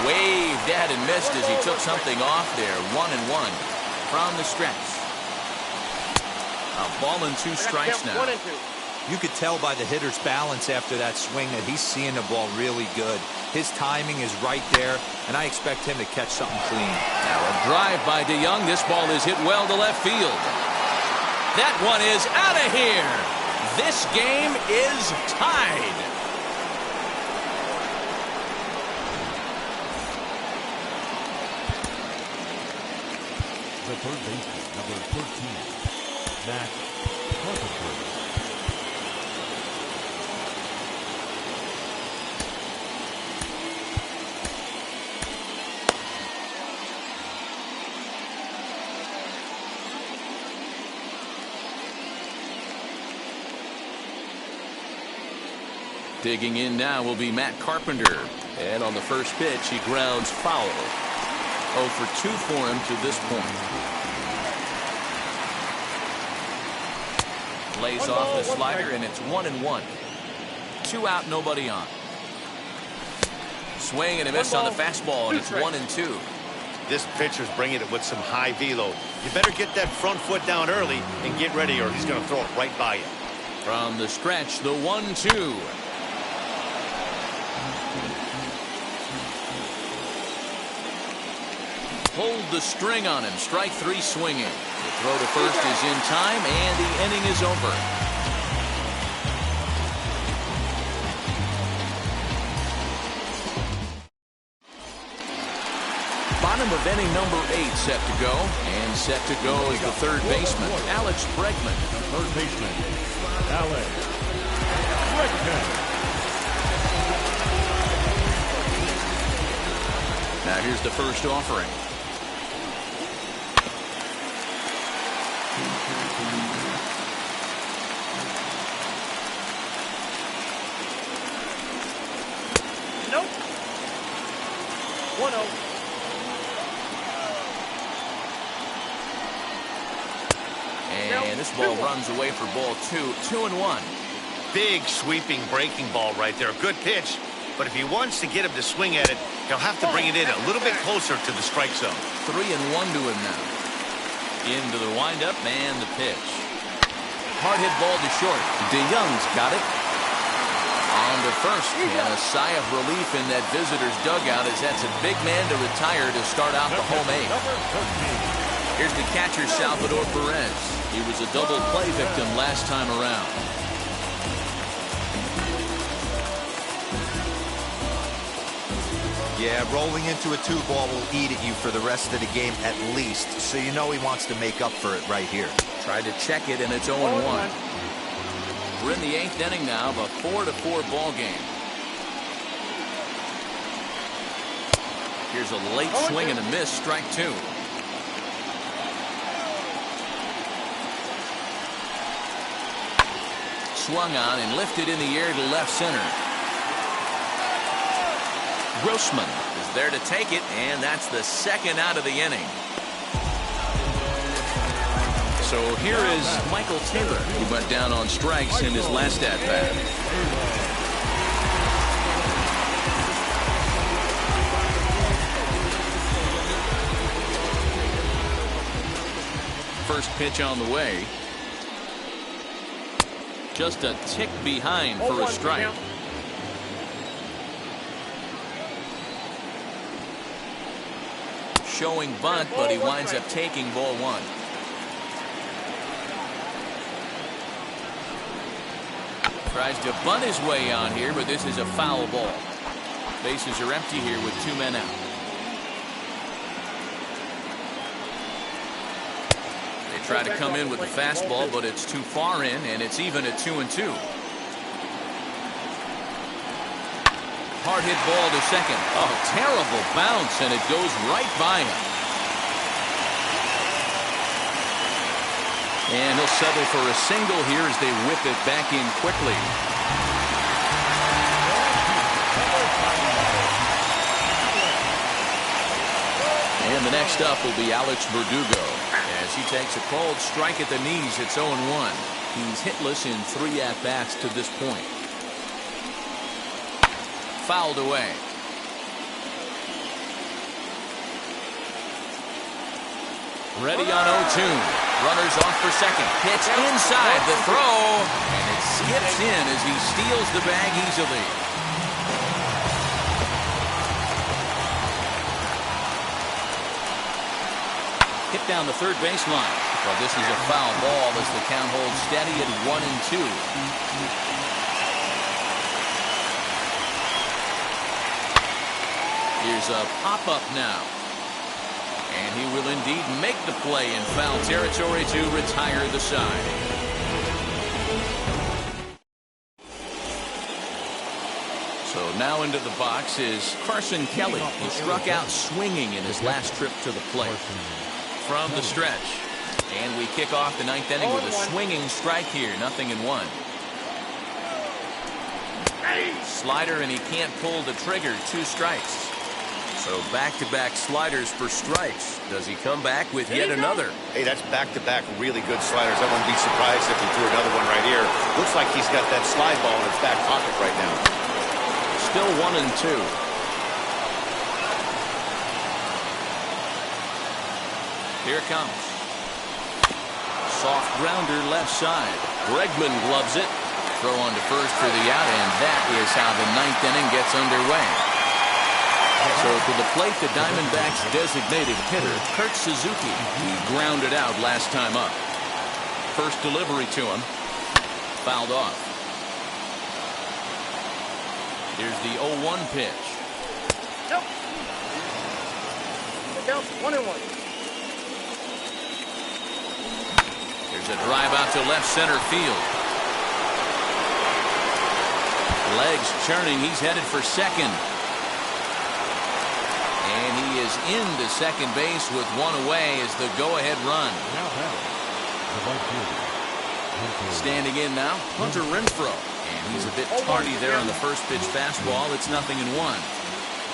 Waved at and missed as he took something off there. 1-1 from the stretch. A ball and 2 strikes now. 1-2. You could tell by the hitter's balance after that swing that he's seeing the ball really good. His timing is right there, and I expect him to catch something clean. Now a drive by DeYoung. This ball is hit well to left field. That one is out of here. This game is tied. The third baseman, number 13, Matt Carpenter. Digging in now will be Matt Carpenter. And on the first pitch, he grounds foul. 0 for 2 for him to this point. Lays off the slider, and it's 1-1. 2 out, nobody on. Swing and a miss on the fastball, and it's 1-2. This pitcher's bringing it with some high velo. You better get that front foot down early and get ready, or he's going to throw it right by you. From the stretch, the 1-2. Pulled the string on him. Strike 3 swinging. The throw to first is in time, and the inning is over. Bottom of inning number 8 set to go. And set to go is the third baseman, Alex Bregman. Third baseman, Alex Bregman. Now here's the first offering. 1-0. And this ball runs away for ball 2. 2-1. Big sweeping breaking ball right there. Good pitch. But if he wants to get him to swing at it, he'll have to bring it in a little bit closer to the strike zone. 3-1 to him now. Into the windup and the pitch. Hard hit ball to short. DeYoung's got it. On to first, and a sigh of relief in that visitor's dugout as that's a big man to retire to start out the home eighth. Here's the catcher, Salvador Perez. He was a double play victim last time around. Yeah, rolling into a 2-ball will eat at you for the rest of the game at least, so you know he wants to make up for it right here. Tried to check it, and it's 0-1. We're in the 8th inning now of a 4-4 ball game. Here's a late swing and a miss, strike 2. Swung on and lifted in the air to left center. Grossman is there to take it, and that's the second out of the inning. So here is Michael Taylor, who went down on strikes in his last at-bat. First pitch on the way. Just a tick behind for a strike. Showing bunt, but he winds up taking ball 1. Tries to bunt his way on here, but this is a foul ball. Bases are empty here with 2 men out. They try to come in with the fastball, but it's too far in, and it's even at 2-2. Hard hit ball to second. Oh, terrible bounce, and it goes right by him. And he'll settle for a single here as they whip it back in quickly. And the next up will be Alex Verdugo as he takes a called strike at the knees. It's 0-1. He's hitless in 3 at-bats to this point. Fouled away. Ready on 0-2. Runners off for second. Pitch inside the throw. And it skips in as he steals the bag easily. Hit down the third baseline. Well, this is a foul ball as the count holds steady at 1-2. Here's a pop-up now. And he will indeed make the play in foul territory to retire the side. So now into the box is Carson Kelly. He struck out swinging in his last trip to the plate. From the stretch. And we kick off the 9th inning with a swinging strike here. 0-1. Slider, and he can't pull the trigger. 2 strikes. So back-to-back sliders for strikes. Does he come back with yet another? Hey, that's back-to-back really good sliders. I wouldn't be surprised if he threw another one right here. Looks like he's got that slide ball in his back pocket right now. Still 1-2. Here it comes. Soft grounder left side. Bregman gloves it. Throw on to first for the out, and that is how the 9th inning gets underway. So to the plate, the Diamondbacks' designated hitter, Kurt Suzuki. He grounded out last time up. First delivery to him. Fouled off. Here's the 0-1 pitch. Nope. Look out, 1-1. There's a drive out to left center field. Legs churning. He's headed for second. And he is into second base with 1 away as the go-ahead run. Standing in now, Hunter Renfroe. And he's a bit tardy there on the first pitch fastball. It's 0-1.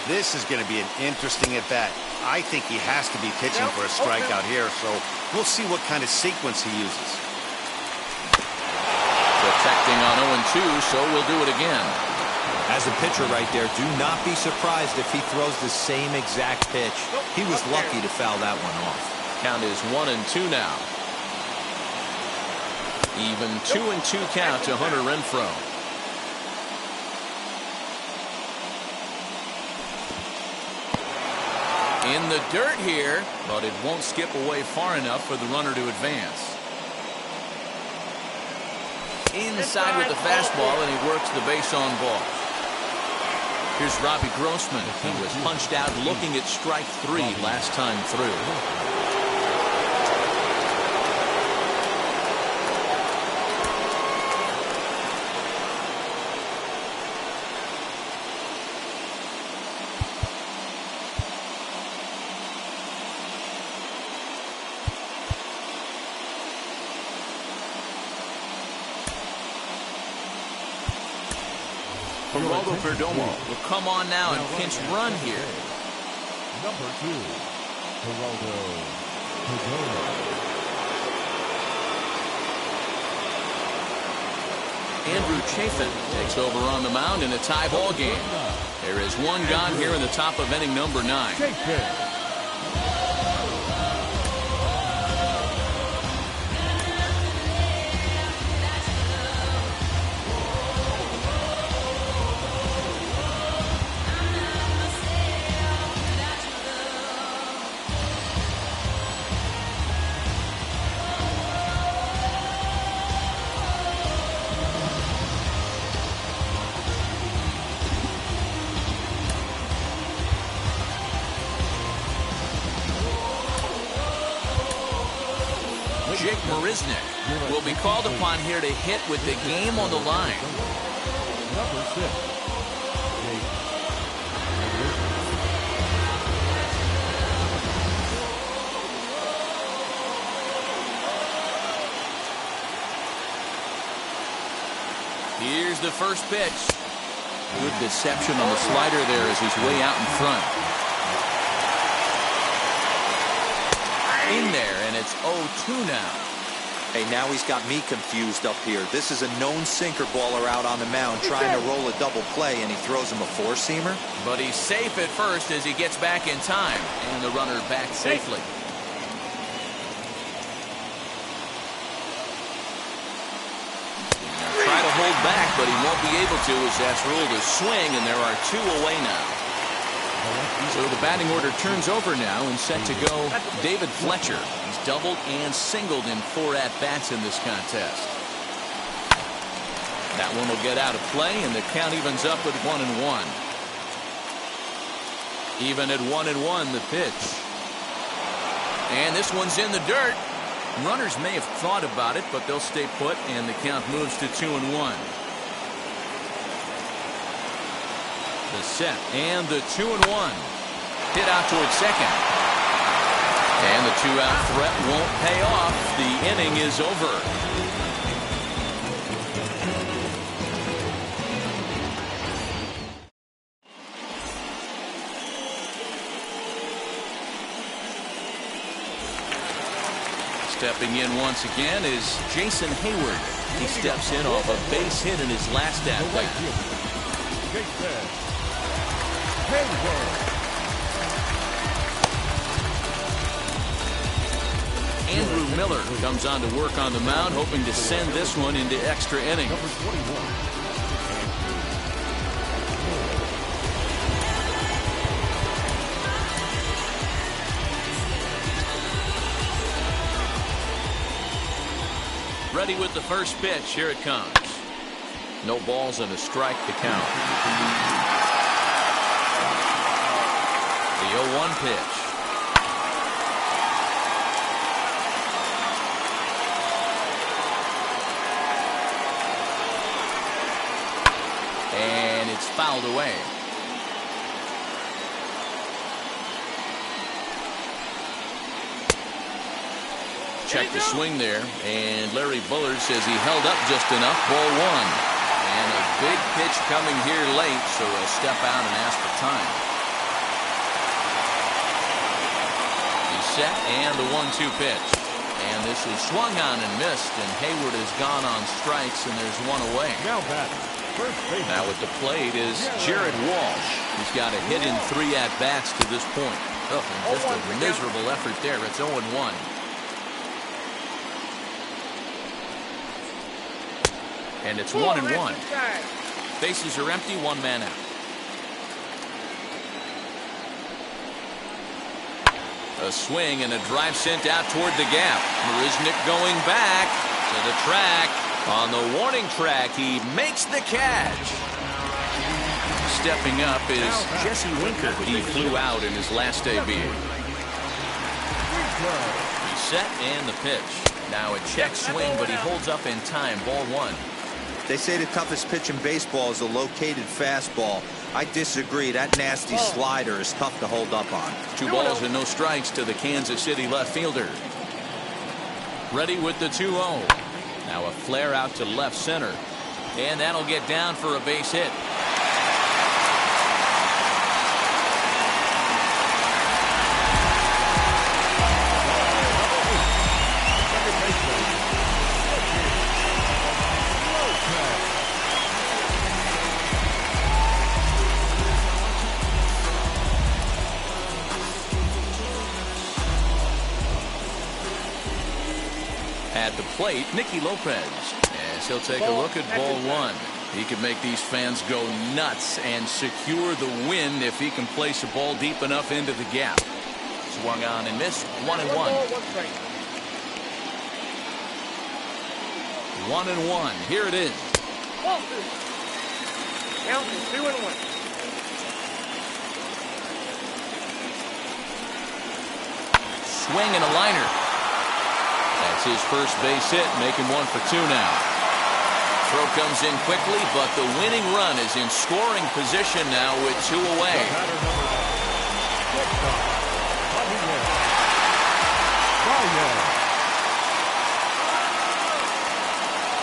This is going to be an interesting at-bat. I think he has to be pitching for a strikeout here, so we'll see what kind of sequence he uses. Protecting on 0-2, so we'll do it again. As a pitcher right there, do not be surprised if he throws the same exact pitch. He was lucky to foul that one off. Count is 1-2 now. Even 2-2 count to Hunter Renfroe. In the dirt here, but it won't skip away far enough for the runner to advance. Inside with the fastball, and he works the base on ball. Here's Robbie Grossman. He was punched out looking at strike 3 last time through. Geraldo Perdomo will come on now and pinch run here. Number 2, Geraldo Perdomo. Andrew Chafin takes over on the mound in a tie ball game. There is one gone here in the top of inning number 9. Jake Marisnick will be called upon here to hit with the game on the line. Number 6, Jake Marisnick. Here's the first pitch. Good deception on the slider there as he's way out in front. In there, and it's 0-2 now. Hey, now he's got me confused up here. This is a known sinker baller out on the mound trying to roll a double play, and he throws him a four-seamer. But he's safe at first as he gets back in time, and the runner back safely. Try to hold back, but he won't be able to as that's ruled a swing, and there are 2 away now. So the batting order turns over now and set to go David Fletcher. He's doubled and singled in 4 at-bats in this contest. That one will get out of play, and the count evens up at 1-1. Even at 1-1, the pitch. And this one's in the dirt. Runners may have thought about it, but they'll stay put, and the count moves to 2-1. The set and the 2-1. Hit out towards second. And the 2-out threat won't pay off. The inning is over. Stepping in once again is Jason Hayward. He steps in off a base hit in his last at-bat. Andrew Miller comes on to work on the mound, hoping to send this one into extra innings. Number 21. Ready with the first pitch. Here it comes. No balls and a strike to count. The 0-1 pitch. And it's fouled away. Check the swing there, and Larry Bullard says he held up just enough. Ball 1. And a big pitch coming here late, so he'll step out and ask for time. set and the 1-2 pitch. And this is swung on and missed, and Hayward has gone on strikes, and there's one away. Now batting, first base. Now at the plate is Jared Walsh. He's got a hit in 3 at-bats to this point. Oh, and just a miserable effort there. It's 0-1. And it's 1-1. Bases are empty, 1 man out. A swing and a drive sent out toward the gap. Marisnick going back to the track. On the warning track, he makes the catch. Stepping up is Jesse Winker. He flew out in his last debut. He's set and the pitch. Now a check swing, but he holds up in time. Ball 1. They say the toughest pitch in baseball is a located fastball. I disagree. That nasty slider is tough to hold up on. 2 balls and no strikes to the Kansas City left fielder. Ready with the 2-0. Now a flare out to left center. And that'll get down for a base hit. At the plate, Nicky Lopez, as he'll take a look at ball 1. He can make these fans go nuts and secure the win if he can place a ball deep enough into the gap. Swung on and missed. 1-1. 1-1. Here it is. Count is 2-1. Swing and a liner. That's his first base hit, making 1 for 2 now. Throw comes in quickly, but the winning run is in scoring position now with 2 away.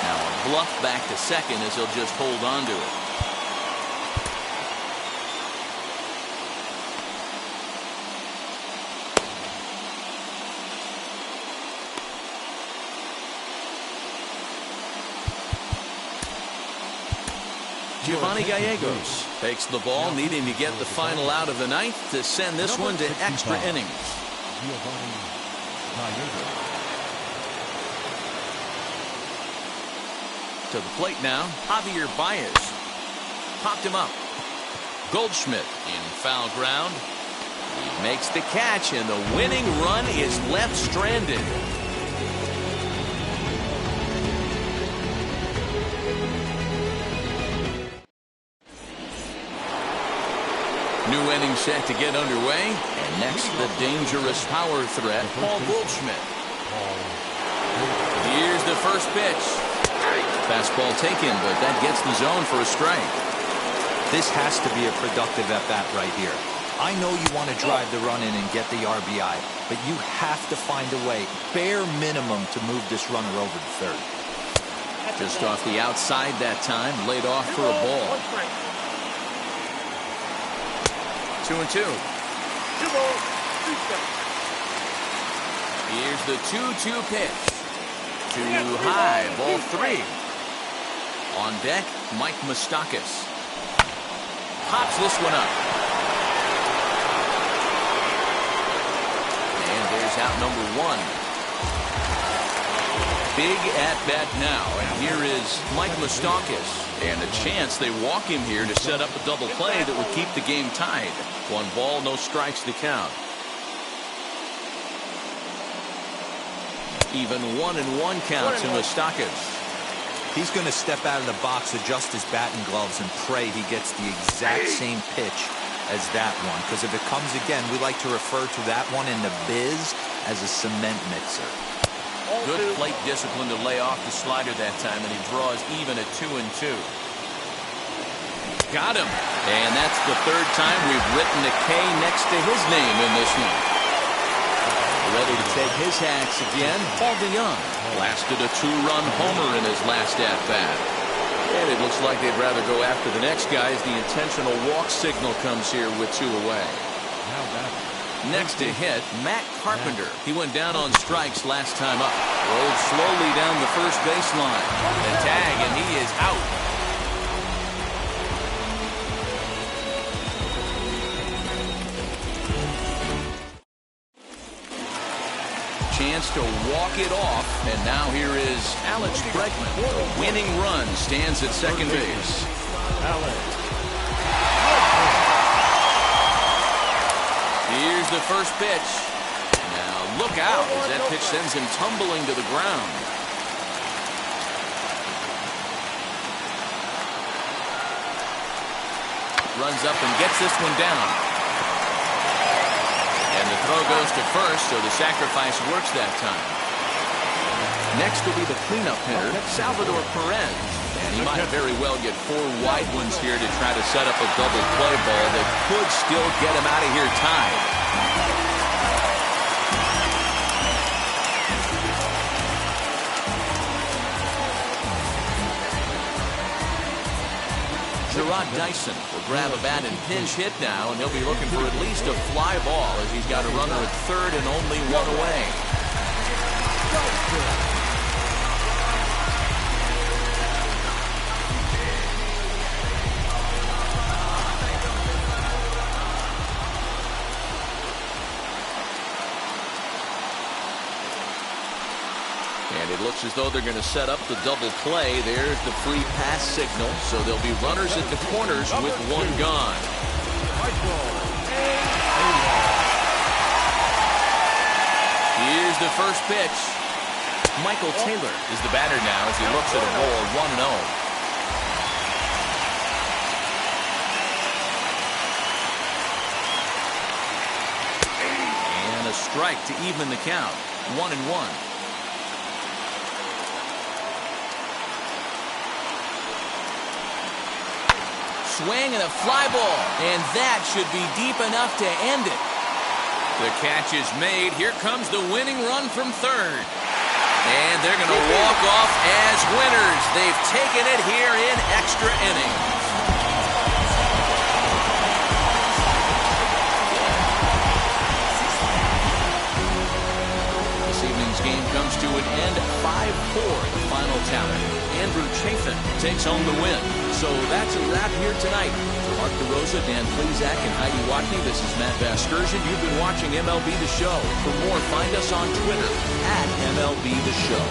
Now a bluff back to second as he'll just hold on to it. Giovanni Gallegos takes the ball, needing to get the final out of the 9th to send this one to extra innings. Giovanni Gallegos. To the plate now, Javier Baez. Popped him up. Goldschmidt in foul ground. He makes the catch, and the winning run is left stranded. New inning set to get underway. And next, the dangerous power threat, Paul Goldschmidt. Here's the first pitch. Fastball taken, but that gets the zone for a strike. This has to be a productive at-bat right here. I know you want to drive the run in and get the RBI, but you have to find a way, bare minimum, to move this runner over to third. Just off the outside that time, laid off for a ball. 2-2. 2 balls, 2 strikes. Here's the 2-2 pitch. Too high, ball 3. On deck, Mike Moustakas. Pops this one up. And there's out number 1. Big at-bat now, and here is Mike Moustakas. And a chance they walk him here to set up a double play that would keep the game tied. 1 ball, no strikes to count. Even 1-1 count to Moustakas. He's going to step out of the box, adjust his batting gloves, and pray he gets the exact same pitch as that one. Because if it comes again, we like to refer to that one in the biz as a cement mixer. Good plate discipline to lay off the slider that time, and he draws even at 2-2. Got him. And that's the 3rd time we've written a K next to his name in this one. Ready to take his hacks again, Paul DeYoung. Blasted a 2-run homer in his last at-bat. And it looks like they'd rather go after the next guy as the intentional walk signal comes here with 2 away. Now back, Next to hit, Matt Carpenter. He went down on strikes last time up. Rolled slowly down the first baseline. The tag, and he is out. Chance to walk it off, and now here is Alex Bregman. The winning run stands at second base. Here's the first pitch. Now look out as that pitch sends him tumbling to the ground. Runs up and gets this one down. And the throw goes to first, so the sacrifice works that time. Next will be the cleanup hitter, Salvador Perez. And he might very well get 4 wide ones here to try to set up a double play ball that could still get him out of here tied. Gerard Dyson will grab a bat and pinch hit now, and he'll be looking for at least a fly ball as he's got a runner at third and only one away. And it looks as though they're going to set up the double play. There's the free pass signal. So there'll be runners at the corners with one gone. Here's the first pitch. Michael Taylor is the batter now as he looks at a ball 1-0. And a strike to even the count. 1-1. Swing and a fly ball, and that should be deep enough to end it. The catch is made. Here comes the winning run from third. And they're going to walk off as winners. They've taken it here in extra innings. This evening's game comes to an end 5-4, the final tally. Andrew Chafin takes home the win. So that's a wrap here tonight. For Mark DeRosa, Dan Plesac, and Heidi Watney, this is Matt Vasgersian. You've been watching MLB The Show. For more, find us on Twitter @MLB The Show.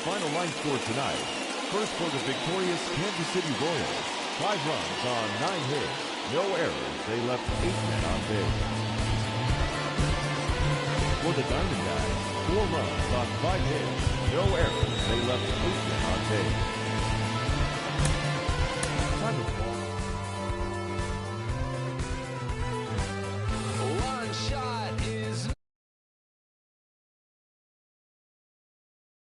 Final line score tonight. First for the victorious Kansas City Royals. 5 runs on 9 hits. No errors. They left 8 men on base. For the Diamondbacks, 4 runs on 5 hits. No errors. They left 8 men on base.